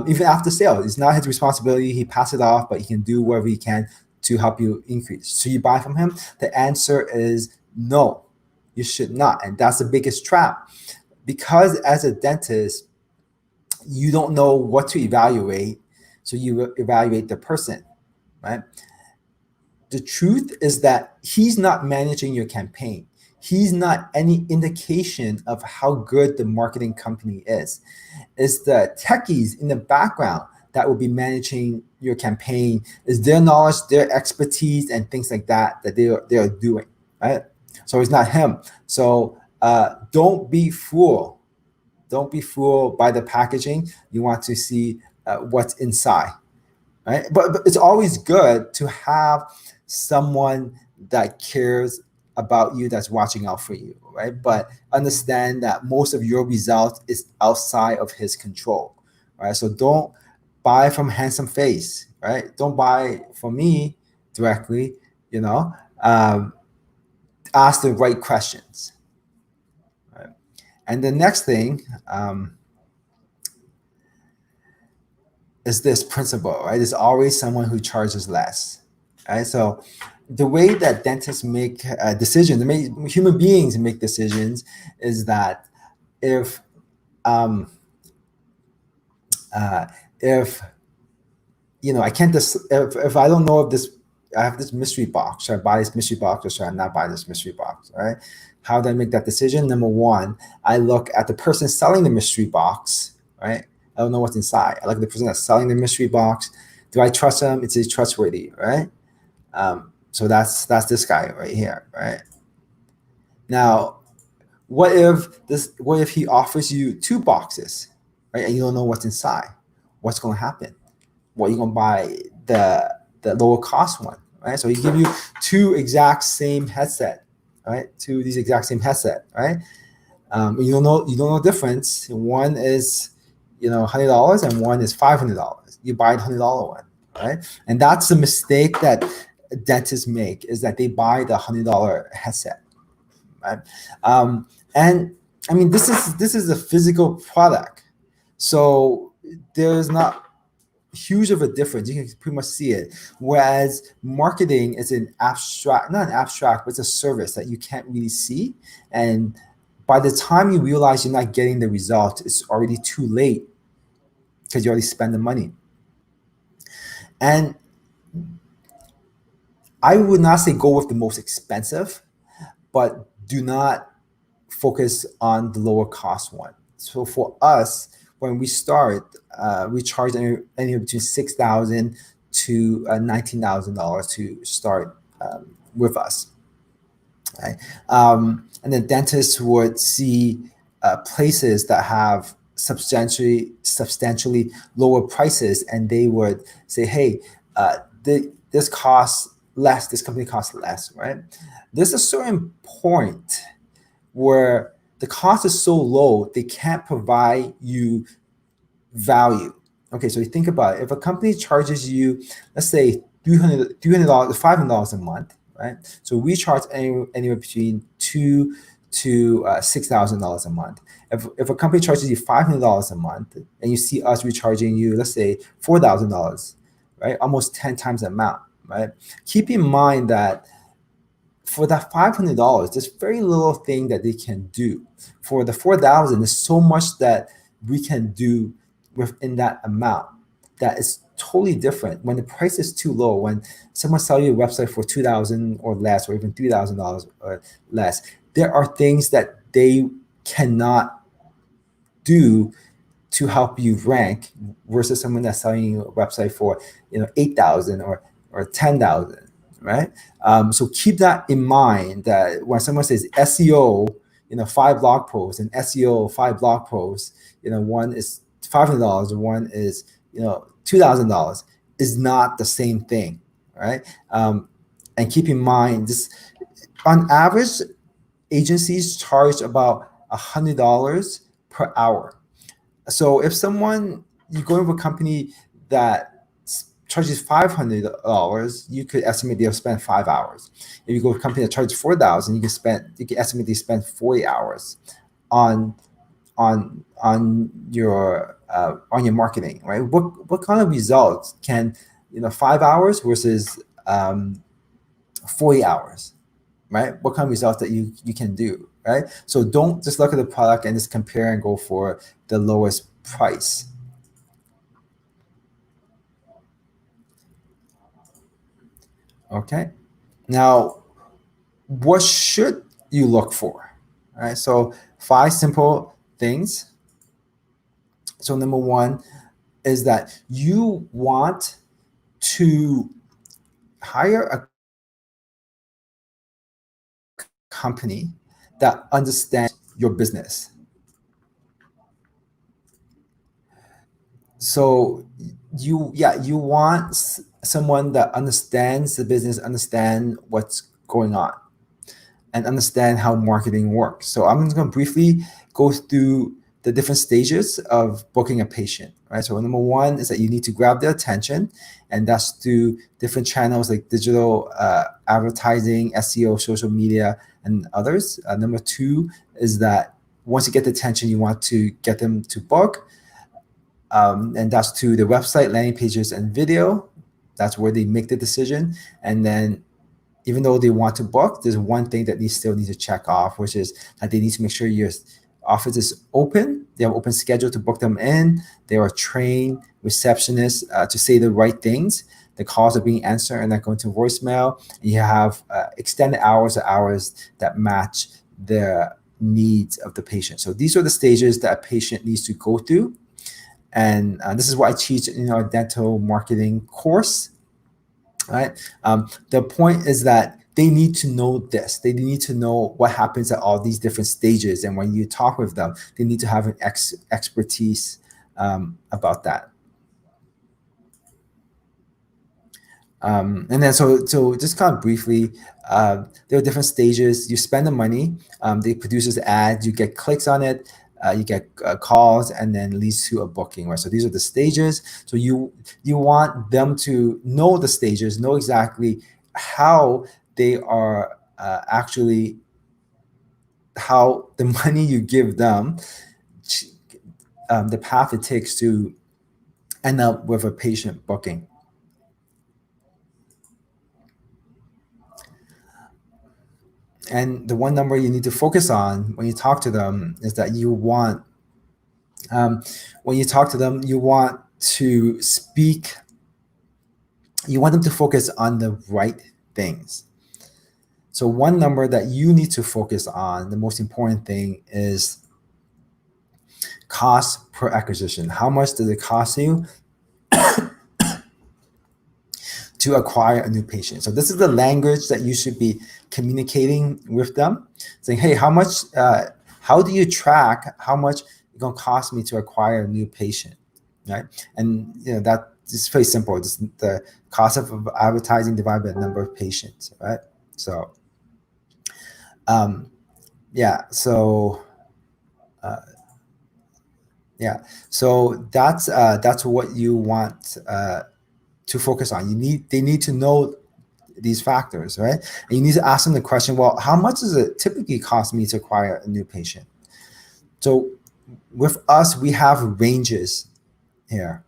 Even after sale, it's not his responsibility. He passes it off, but he can do whatever he can to help you increase. So you buy from him? The answer is no, you should not. And that's the biggest trap. Because as a dentist, you don't know what to evaluate, so you evaluate the person, right? The truth is that he's not managing your campaign. He's not any indication of how good the marketing company is. It's the techies in the background that will be managing your campaign. Is their knowledge, their expertise, and things like that they are doing, right? So it's not him. So don't be fooled. Don't be fooled by the packaging. You want to see what's inside, right? But it's always good to have someone that cares about you, that's watching out for you, right? But understand that most of your results is outside of his control, right? So don't buy from handsome face, right? Don't buy from me directly, ask the right questions, right? And the next thing is this principle, right? There's always someone who charges less, right? So the way that dentists make decisions, human beings make decisions, is that if I can't if I don't know if this, I have this mystery box, should I buy this mystery box or should I not buy this mystery box, right? How do I make that decision? Number one, I look at the person selling the mystery box, right? I don't know what's inside. I look at the person that's selling the mystery box. Do I trust him? Is he trustworthy, right? So that's this guy right here, right? Now, what if he offers you 2 boxes, right? And you don't know what's inside? What's going to happen? Well, you're going to buy the lower cost one, right? So he give you 2 exact same headset, right? 2 of these exact same headset, right? You don't know difference. One is $100 and one is $500. You buy the $100 one, right? And that's the mistake that dentists make, is that they buy the $100 headset, right? And I mean, this is a physical product, so there's not huge of a difference. You can pretty much see it. Whereas marketing is an abstract, not an abstract, but it's a service that you can't really see. And by the time you realize you're not getting the result, it's already too late because you already spent the money. And I would not say go with the most expensive, but do not focus on the lower cost one. So for us, when we start, we charge anywhere between $6,000 to $19,000 to start with us. Right? And then dentists would see places that have substantially lower prices, and they would say, "Hey, this costs less. This company costs less." Right? There's a certain point where the cost is so low, they can't provide you value. Okay, so you think about it. If a company charges you, let's say $300, $500 a month, right? So we charge anywhere between $2,000 to $6,000 a month. If a company charges you $500 a month, and you see us recharging you, let's say $4,000, right? Almost 10 times the amount, right? Keep in mind that for that $500, there's very little thing that they can do. For the $4,000, there's so much that we can do within that amount that is totally different. When the price is too low, when someone sells you a website for $2,000 or less, or even $3,000 or less, there are things that they cannot do to help you rank versus someone that's selling you a website for $8,000 or $10,000. Right? So keep that in mind, that when someone says SEO, 5 blog posts, and SEO 5 blog posts, one is $500, one is $2,000, is not the same thing, right? And keep in mind, this on average, agencies charge about $100 per hour. So if you go into a company that charges $500, you could estimate they'll spend 5 hours. If you go to a company that charges $4,000, you can estimate they spend 40 hours on your marketing, right? What kind of results can 5 hours versus 40 hours, right? What kind of results that you can do, right? So don't just look at the product and just compare and go for the lowest price. Okay, now what should you look for? All right, so 5 simple things. So number 1 is that you want to hire a company that understands your business. So you want someone that understands the business, understand what's going on, and understand how marketing works. So I'm just going to briefly go through the different stages of booking a patient, right? So number 1 is that you need to grab their attention, and that's through different channels like digital advertising, SEO, social media, and others. Number 2 is that once you get the attention, you want to get them to book. And that's to the website, landing pages, and video. That's where they make the decision. And then even though they want to book, there's one thing that they still need to check off, which is that they need to make sure your office is open. They have open schedule to book them in. They are trained receptionists to say the right things. The calls are being answered and not going to voicemail. And you have extended hours that match the needs of the patient. So these are the stages that a patient needs to go through. And this is what I teach in our dental marketing course, right? The point is that they need to know this. They need to know what happens at all these different stages. And when you talk with them, they need to have an expertise about that. And then so just kind of briefly, there are different stages. You spend the money, the producers ads, you get clicks on it, you get calls, and then leads to a booking, right? So these are the stages. So you want them to know the stages, know exactly how they are actually, how the money you give them, the path it takes to end up with a patient booking. And the one number you need to focus on when you talk to them is that you want, when you talk to them, you want to speak, you want them to focus on the right things. So one number that you need to focus on, the most important thing, is cost per acquisition. How much does it cost you to acquire a new patient? So this is the language that you should be communicating with them, saying, hey, how much, how do you track how much it's going to cost me to acquire a new patient, right? And that is very simple. It's the cost of advertising divided by the number of patients, right? So so that's what you want to focus on. They need to know these factors, right? And you need to ask them the question, well, how much does it typically cost me to acquire a new patient? So with us, we have ranges here.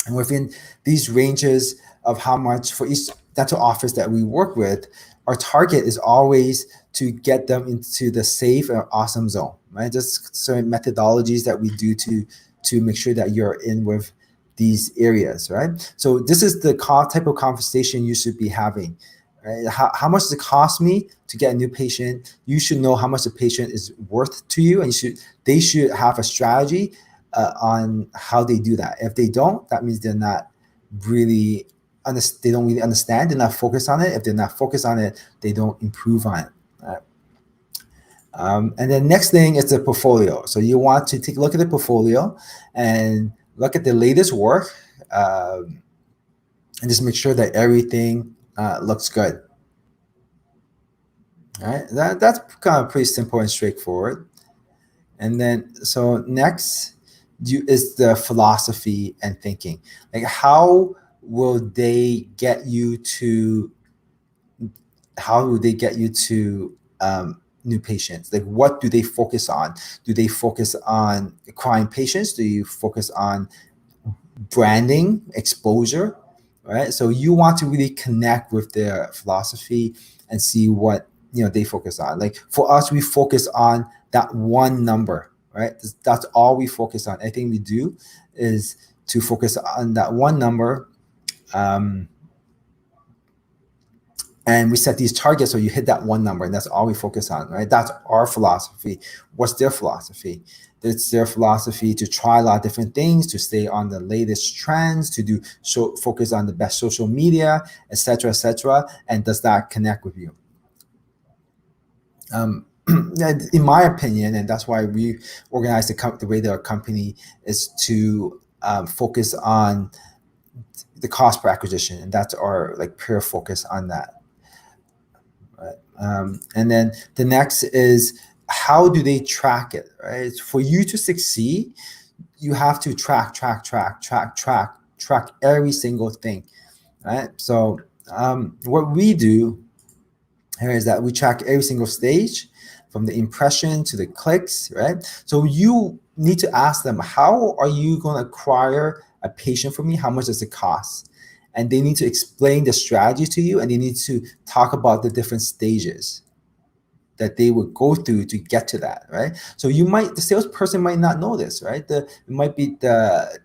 And within these ranges of how much for each dental office that we work with, our target is always to get them into the safe and awesome zone, right? Just certain methodologies that we do to make sure that you're in with these areas, right? So this is the type of conversation you should be having, right? How much does it cost me to get a new patient? You should know how much the patient is worth to you, and they should have a strategy on how they do that. If they don't, that means they're not really they don't really understand. They're not focused on it. If they're not focused on it, they don't improve on it. Right? And then next thing is the portfolio. So you want to take a look at the portfolio and look at the latest work, and just make sure that everything looks good. All right, that's kind of pretty simple and straightforward. And then so next is the philosophy and thinking. Like, how will they get you to new patients? Like, what do they focus on? Do they focus on acquiring patients? Do you focus on branding, exposure, right? So you want to really connect with their philosophy and see what they focus on. Like for us, we focus on that one number, right? That's all we focus on. Everything we do is to focus on that one number. And we set these targets so you hit that one number, and that's all we focus on, right? That's our philosophy. What's their philosophy? It's their philosophy to try a lot of different things, to stay on the latest trends, to focus on the best social media, etc., etc. And does that connect with you? In my opinion, and that's why we organize the way that our company is to focus on the cost per acquisition, and that's our pure focus on that. And then the next is, how do they track it, right? For you to succeed, you have to track every single thing, right? So what we do here is that we track every single stage, from the impression to the clicks, right? So you need to ask them, how are you going to acquire a patient for me? How much does it cost? And they need to explain the strategy to you, and they need to talk about the different stages that they would go through to get to that, right? So the salesperson might not know this, right? It might be the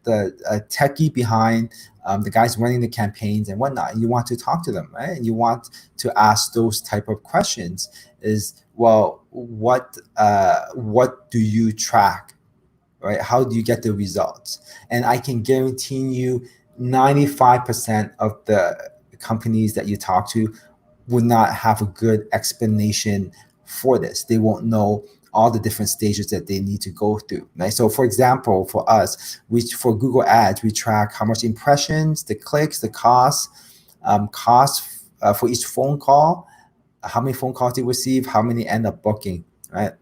techie behind the guys running the campaigns and whatnot. And you want to talk to them, right? And you want to ask those type of questions. Is, well, what do you track, right? How do you get the results? And I can guarantee you 95% of the companies that you talk to would not have a good explanation for this. They won't know all the different stages that they need to go through, right? So for example, for us, for Google Ads, we track how much impressions, the clicks, the cost for each phone call, how many phone calls you receive, how many end up booking, right?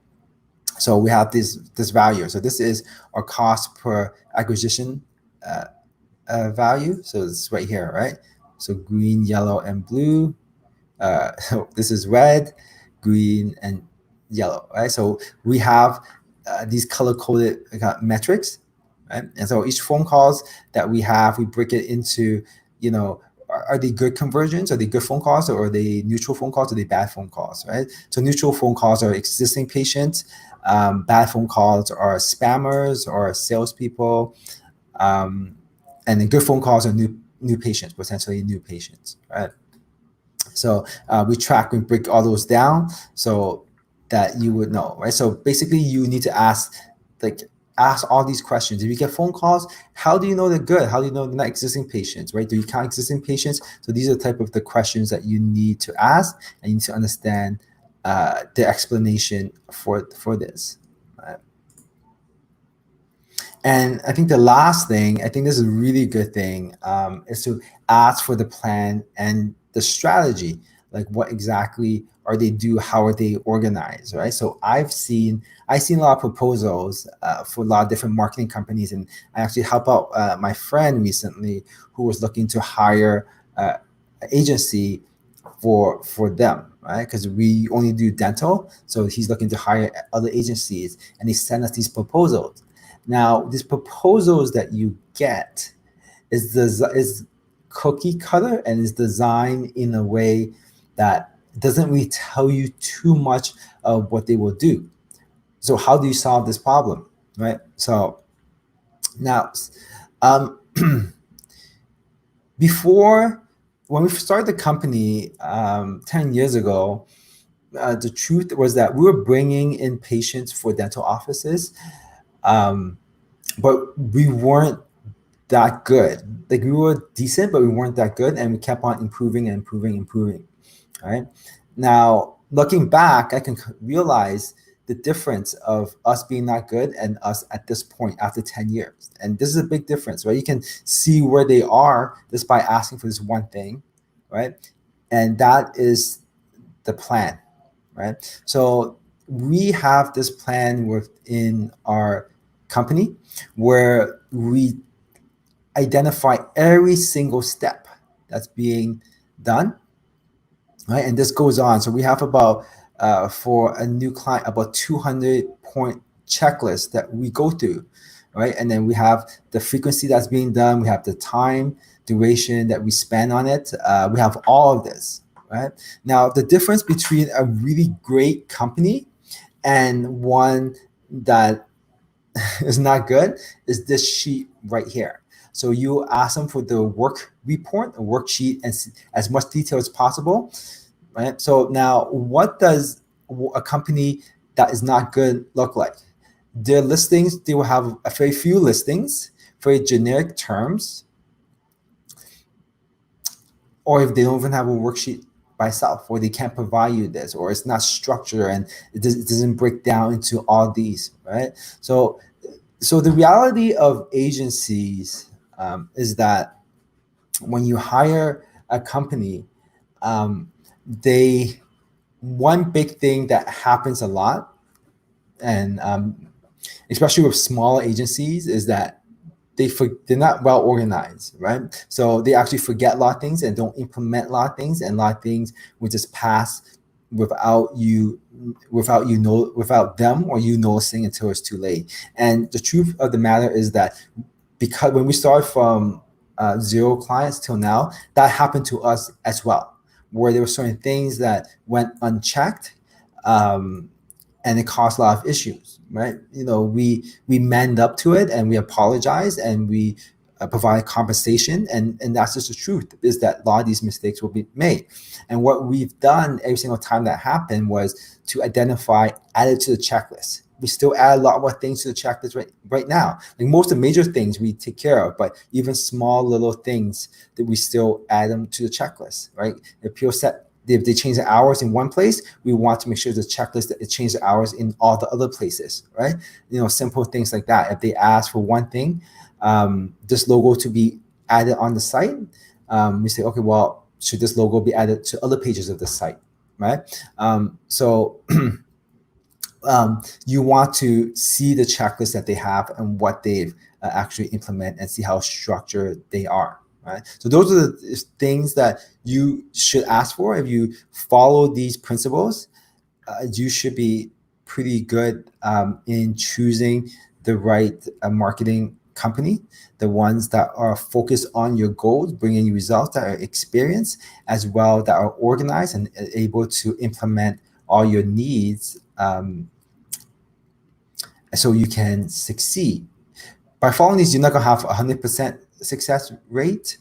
So we have this value. So this is our cost per acquisition value. So it's right here, right? So green, yellow, and blue. So this is red, green, and yellow, right? So we have these color-coded metrics, right? And so each phone calls that we have, we break it into, are they good conversions? Are they good phone calls, or are they neutral phone calls? Are they bad phone calls, right? So neutral phone calls are existing patients. Bad phone calls are spammers or salespeople. And then good phone calls are new patients, potentially new patients, right? So we break all those down so that you would know, right? So basically you need to ask all these questions. If you get phone calls, how do you know they're good? How do you know they're not existing patients, right? Do you count existing patients? So these are the type of the questions that you need to ask, and you need to understand the explanation for this. Right? And I think the last thing, I think this is a really good thing, is to ask for the plan and the strategy. Like, what exactly are they do? How are they organized, right? So I've seen a lot of proposals for a lot of different marketing companies, and I actually helped out my friend recently who was looking to hire an agency for them, right? Because we only do dental, so he's looking to hire other agencies, and they send us these proposals. Now, these proposals that you get is cookie cutter and is designed in a way that doesn't really tell you too much of what they will do. So how do you solve this problem, right? So now, before, when we started the company 10 years ago, the truth was that we were bringing in patients for dental offices, but we weren't that good. Like, we were decent, but we weren't that good, and we kept on improving and improving. Right now, looking back, I can realize the difference of us being not good and us at this point after 10 years. And this is a big difference, right? You can see where they are just by asking for this one thing, right? And that is the plan, right? So we have this plan within our company where we identify every single step that's being done, right? And this goes on. So we have about, for a new client, about 200-point checklist that we go through, right? And then we have the frequency that's being done. We have the time duration that we spend on it. We have all of this, right? Now, the difference between a really great company and one that is not good is this sheet right here. So you ask them for the work report, a worksheet, and as much detail as possible, right? So now, what does a company that is not good look like? Their listings, they will have a very few listings, very generic terms, or if they don't even have a worksheet by itself, or they can't provide you this, or it's not structured and it doesn't break down into all these, right? So the reality of agencies is that when you hire a company, one big thing that happens a lot, and especially with smaller agencies, is that they're not well organized, right? So they actually forget a lot of things and don't implement a lot of things, and a lot of things will just pass without them or you noticing until it's too late. And the truth of the matter is that, because when we started from 0 clients till now, that happened to us as well, where there were certain things that went unchecked, and it caused a lot of issues, right? We manned up to it, and we apologize, and we provide compensation, and that's just the truth, is that a lot of these mistakes will be made. And what we've done every single time that happened was to identify, add it to the checklist. We still add a lot more things to the checklist right now. Like, most of the major things we take care of, but even small little things that we still add them to the checklist, right? If they change the hours in one place, we want to make sure the checklist that it changes the hours in all the other places, right? Simple things like that. If they ask for one thing, this logo to be added on the site, we say, okay, well, should this logo be added to other pages of the site, right? You want to see the checklist that they have and what they've actually implement, and see how structured they are. Right? So those are the things that you should ask for. If you follow these principles, you should be pretty good in choosing the right marketing company, the ones that are focused on your goals, bringing you results, that are experienced, as well that are organized and able to implement all your needs, so you can succeed. By following these, you're not gonna have 100% success rate,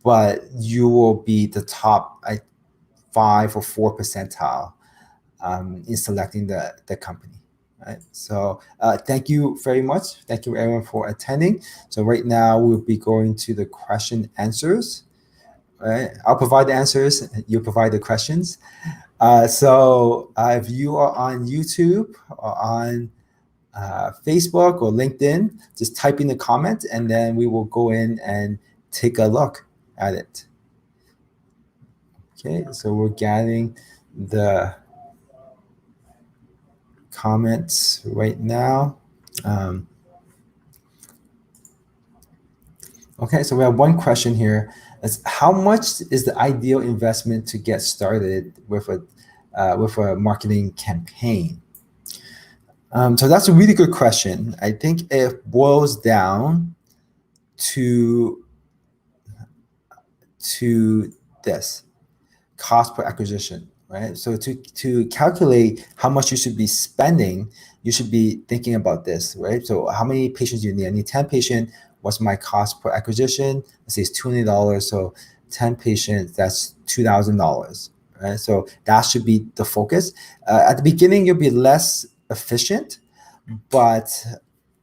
but you will be the top 5 or 4 percentile in selecting the company. Right. So thank you very much. Thank you everyone for attending. So right now we'll be going to the question answers. Right. I'll provide the answers. You provide the questions. So if you are on YouTube or on Facebook or LinkedIn, just type in the comment and then we will go in and take a look at it. Okay, so we're getting the comments right now. Okay, so we have one question here. It's how much is the ideal investment to get started with a marketing campaign? So that's a really good question. I think it boils down to this cost per acquisition, right? So to calculate how much you should be spending, you should be thinking about this, right? So how many patients do you need? I need 10 patients. What's my cost per acquisition? Let's say it's $20. So 10 patients, that's $2,000, right? So that should be the focus. At the beginning, you'll be less efficient, but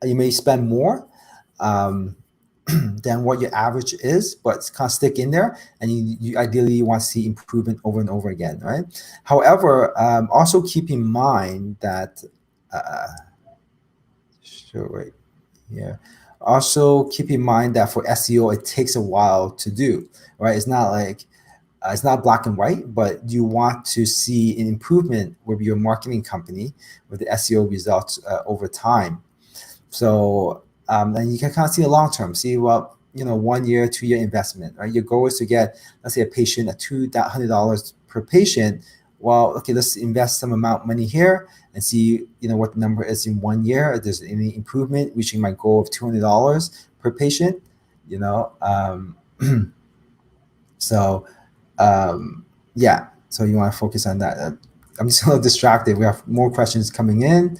you may spend more than what your average is, but it's kind of stick in there, and you ideally want to see improvement over and over again, right? However, also keep in mind that also keep in mind that for SEO, it takes a while to do, right? It's not like it's not black and white, but you want to see an improvement with your marketing company with the SEO results over time. So and you can kind of see the long term, see what, 1 year, 2 year investment, right? Your goal is to get, let's say, a patient at $200 per patient. Well, okay, let's invest some amount of money here and see, what the number is in 1 year. If there's any improvement, reaching my goal of $200 per patient, So, yeah, so you want to focus on that. I'm just a little distracted. We have more questions coming in.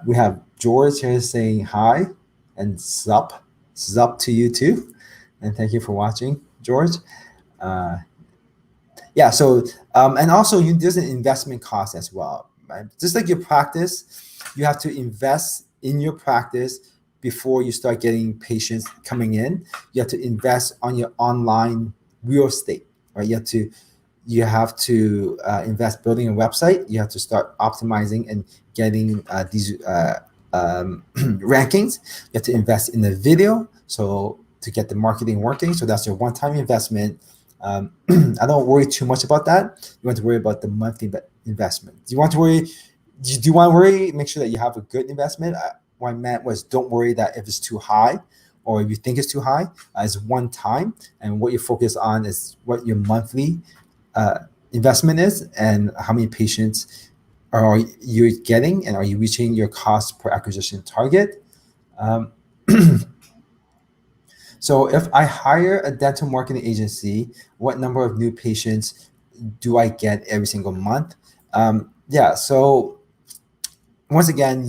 We have George here saying hi and sup to you too. And thank you for watching, George. Yeah, so, and also there's an investment cost as well, right? Just like your practice, you have to invest in your practice before you start getting patients coming in. You have to invest on your online real estate, right? You have to invest building a website. You have to start optimizing and getting these rankings. You have to invest in the video, so to get the marketing working. So that's your one-time investment. I don't worry too much about that. You want to worry about the monthly investment. Do you want to worry? Make sure that you have a good investment. What I meant was, don't worry that if it's too high, or if you think it's too high, it's one time, and what you focus on is what your monthly investment is and how many patients are you getting, and are you reaching your cost per acquisition target. So if I hire a dental marketing agency, what number of new patients do I get every single month? Yeah, so once again,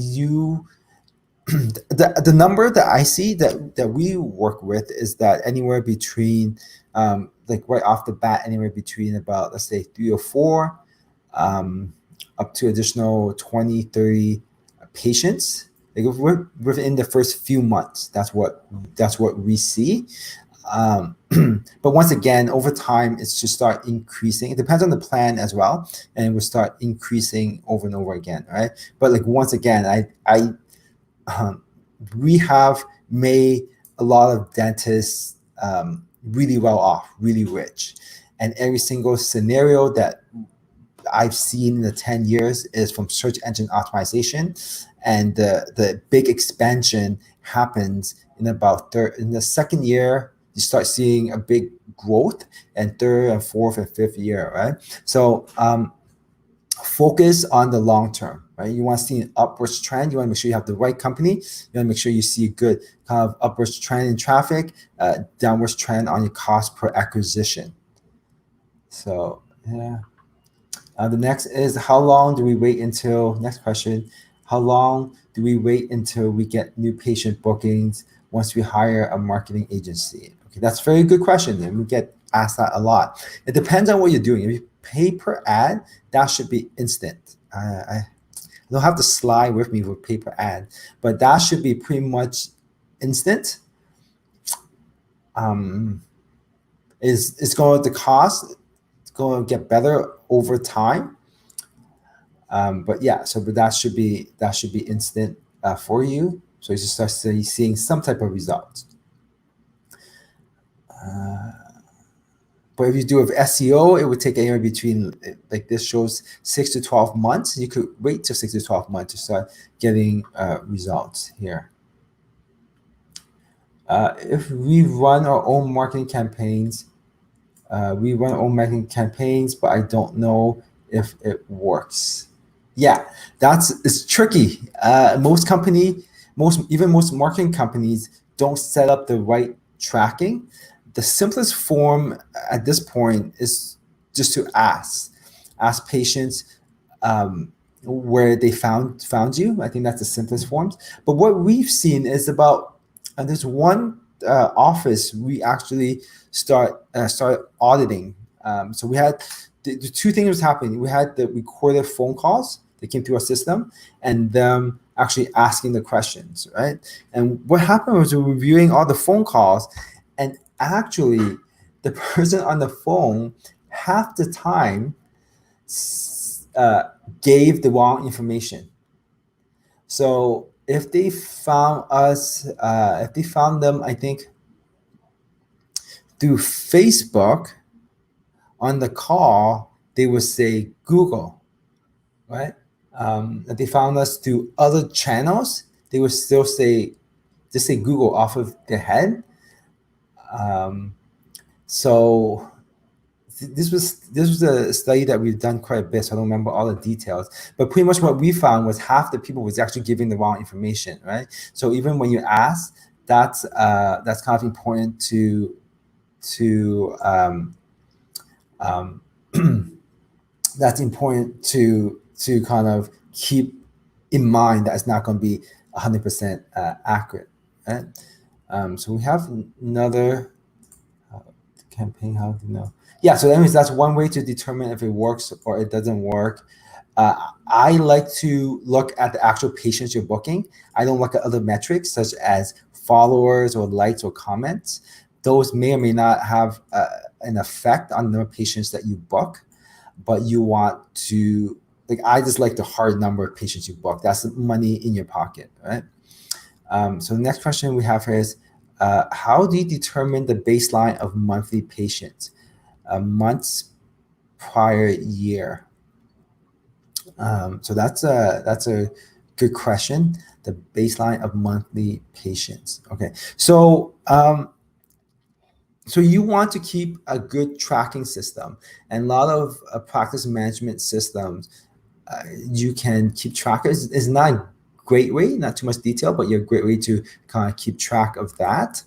the number that I see that we work with is that anywhere between like right off the bat, anywhere between about, let's say, 3 or 4 up to additional 20, 30 patients, like within the first few months. That's what we see. But once again, over time, it's to start increasing. It depends on the plan as well, and it will start increasing over and over again, right? But like, once again, we have made a lot of dentists really well off, really rich, and every single scenario that I've seen in the 10 years is from search engine optimization, and the big expansion happens in about in the second year. You start seeing a big growth, and third and fourth and fifth year, right? So focus on the long term, right? You want to see an upwards trend. You want to make sure you have the right company. You want to make sure you see a good kind of upwards trend in traffic, downwards trend on your cost per acquisition. So yeah. The next is, how long do we wait until, next question, how long do we wait until we get new patient bookings once we hire a marketing agency? Okay, that's a very good question, and we get asked that a lot. It depends on what you're doing. If you pay per ad, that should be instant. I don't have the slide with me with pay per ad, but that should be pretty much instant. It's going to cost, it's going to get better over time. But yeah, but that should be instant for you. So you start seeing some type of results. But if you do with SEO, it would take anywhere between, like this shows, 6 to 12 months. You could wait till 6 to 12 months to start getting results here. If we run our own marketing campaigns, but I don't know if it works. Yeah, it's tricky. Most marketing companies don't set up the right tracking. The simplest form at this point is just to ask patients where they found you. I think that's the simplest forms. But what we've seen is about, there's one office we actually started auditing. So we had the two things was happening. We had the recorded phone calls that came through our system, and them actually asking the questions, right? And what happened was we were reviewing all the phone calls, and actually the person on the phone half the time gave the wrong information. So if they found them, I think, through Facebook on the call, they would say Google, right? If they found us through other channels, they would still just say Google off of their head. So this was a study that we've done quite a bit, so I don't remember all the details. But pretty much what we found was half the people was actually giving the wrong information, right? So even when you ask, that's kind of important that's important to kind of keep in mind that it's not going to be 100% accurate, right? So we have another campaign. How do you know? Yeah, so anyways, that's one way to determine if it works or it doesn't work. I like to look at the actual patients you're booking. I don't look at other metrics such as followers or likes or comments. Those may or may not have an effect on the number of patients that you book, but you want to, like, I just like the hard number of patients you book. That's money in your pocket, right? So the next question we have here is, how do you determine the baseline of monthly patients? Months prior year. So that's a good question. The baseline of monthly patients. Okay, so so you want to keep a good tracking system, and a lot of practice management systems you can keep track. It's not a great way, not too much detail, but you're a great way to kind of keep track of that.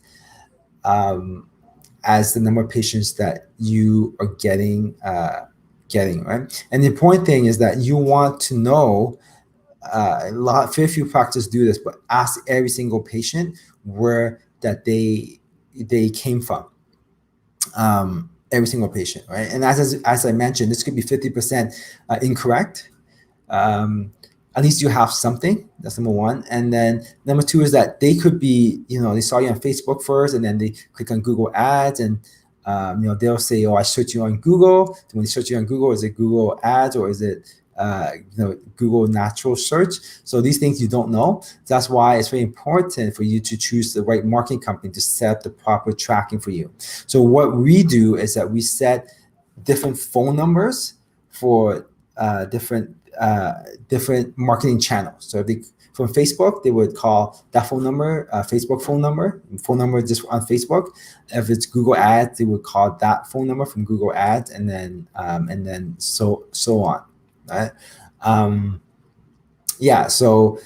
As the number of patients that you are getting, right? And the important thing is that you want to know, very few practices do this, but ask every single patient where that they came from. Every single patient, right? And as I mentioned, this could be 50% incorrect. At least you have something. That's number one. And then number two is that they could be, they saw you on Facebook first, and then they click on Google Ads, and they'll say, "Oh, I searched you on Google." So when they search you on Google, is it Google Ads or is it Google natural search? So these things you don't know. That's why it's very important for you to choose the right marketing company to set up the proper tracking for you. So what we do is that we set different phone numbers for different marketing channels. So from Facebook, they would call that phone number Facebook phone number just on Facebook. If it's Google Ads, they would call that phone number from Google Ads, and then so on. right? Yeah, so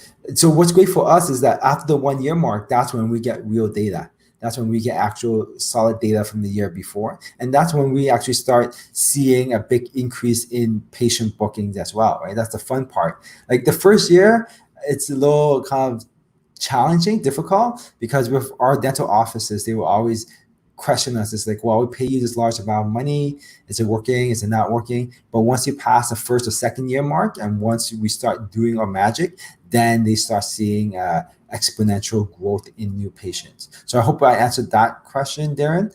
what's great for us is that after the 1 year mark, that's when we get real data. That's when we get actual solid data from the year before, and that's when we actually start seeing a big increase in patient bookings as well, right? That's the fun part. Like the first year, it's a little kind of challenging, difficult, because with our dental offices, they will always question us. It's like, well, we pay you this large amount of money. Is it working? Is it not working? But once you pass the first or second year mark, and once we start doing our magic, then they start seeing exponential growth in new patients. So I hope I answered that question, Darren.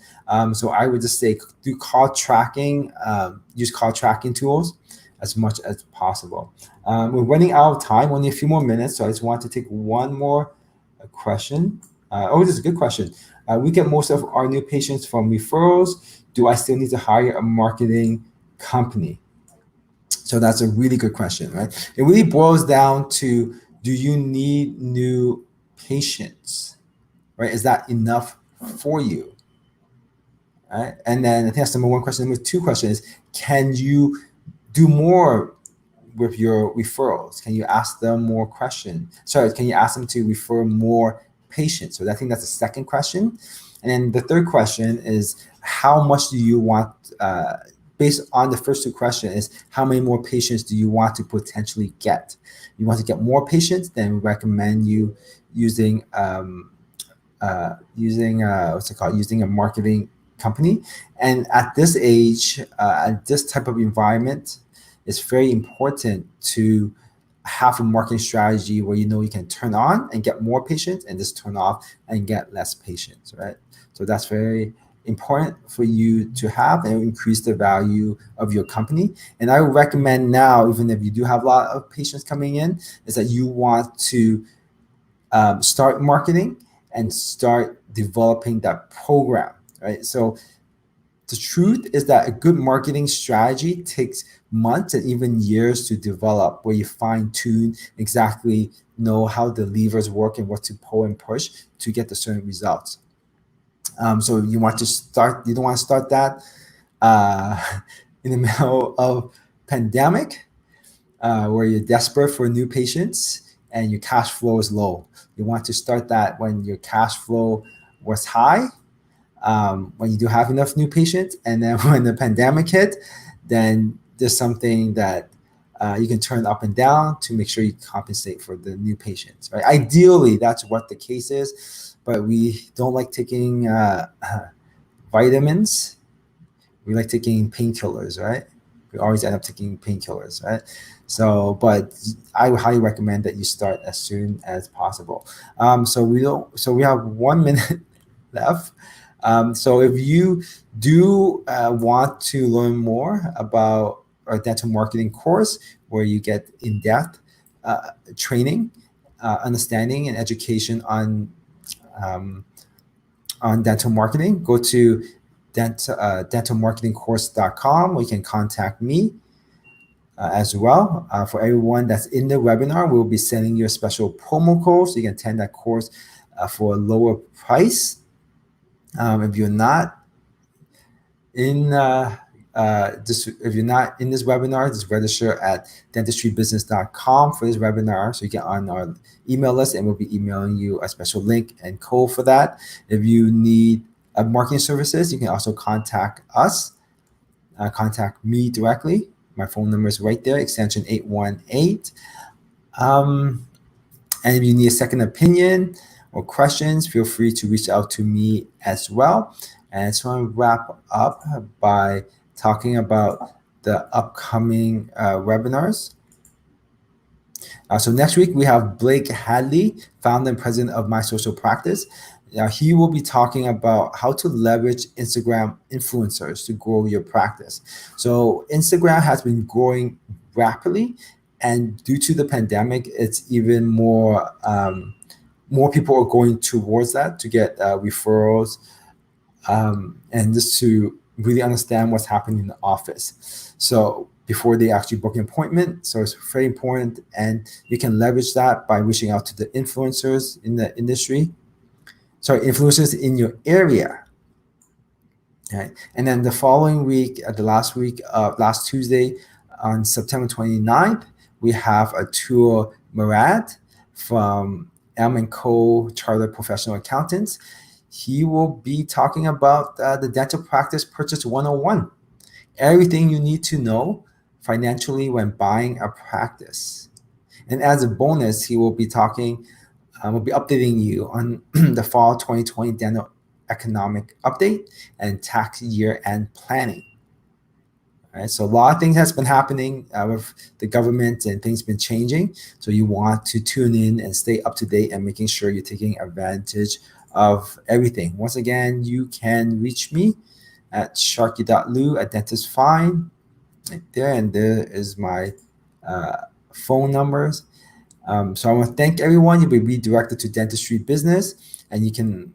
So I would just say do call tracking, use call tracking tools as much as possible. We're running out of time, only a few more minutes, so I just want to take one more question. This is a good question. We get most of our new patients from referrals. Do I still need to hire a marketing company? So that's a really good question, right? It really boils down to, do you need new patients, right? Is that enough for you? Right? And then I think that's number one question. Number two question is, can you do more with your referrals? Can you ask them more questions? Sorry, can you ask them to refer more patients? So I think that's the second question. And then the third question is, how much do you want, based on the first two questions, is how many more patients do you want to potentially get? You want to get more patients, then we recommend you using using a marketing company. And at this age, at this type of environment, it's very important to have a marketing strategy where you know you can turn on and get more patients, and just turn off and get less patients, right? So that's very important for you to have, and increase the value of your company. And I would recommend now, even if you do have a lot of patients coming in, is that you want to start marketing and start developing that program, right? So the truth is that a good marketing strategy takes months and even years to develop, where you fine tune exactly know how the levers work and what to pull and push to get the certain results. So you want to start, you don't want to start that in the middle of pandemic, where you're desperate for new patients and your cash flow is low. You want to start that when your cash flow was high, when you do have enough new patients, and then when the pandemic hit, then there's something that you can turn up and down to make sure you compensate for the new patients, right? Ideally, that's what the case is, but we don't like taking vitamins. We like taking painkillers, right? We always end up taking painkillers, right? So, but I would highly recommend that you start as soon as possible. So we have 1 minute left. So if you do want to learn more about our dental marketing course, where you get in-depth training, understanding, and education on dental marketing, go to dentalmarketingcourse.com, where you can contact me as well. For everyone that's in the webinar, we'll be sending you a special promo code, so you can attend that course for a lower price. If you're not in if you're not in this webinar, just register at dentistrybusiness.com for this webinar, so you get on our email list, and we'll be emailing you a special link and code for that. If you need marketing services, you can also contact us, contact me directly. My phone number is right there, extension 818. And if you need a second opinion or questions, feel free to reach out to me as well. And I just want to wrap up by talking about the upcoming webinars. So next week we have Blake Hadley, founder and president of My Social Practice. He will be talking about how to leverage Instagram influencers to grow your practice. So Instagram has been growing rapidly, and due to the pandemic, it's even more people are going towards that to get referrals, and just to really understand what's happening in the office. So before they actually book an appointment. So it's very important, and you can leverage that by reaching out to the influencers in the industry. Sorry, influencers in your area. Right. And then the following week, last Tuesday, on September 29th, we have Atul Murad from M&Co Chartered Professional Accountants. He will be talking about the Dental Practice Purchase 101. Everything you need to know financially when buying a practice. And as a bonus, he will be updating you on the fall 2020 dental economic update and tax year end planning. All right, so a lot of things has been happening with the government and things been changing. So you want to tune in and stay up to date and making sure you're taking advantage of everything. Once again, you can reach me at sharky.liu at DentistFind right there, and there is my phone numbers. So I want to thank everyone. You'll be redirected to Dentistry Business, and you can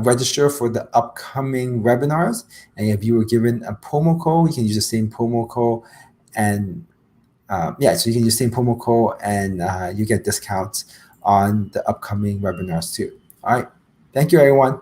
register for the upcoming webinars. And if you were given a promo code, you can use the same promo code, and so you can use the same promo code, and you get discounts on the upcoming webinars too. All right, thank you, everyone.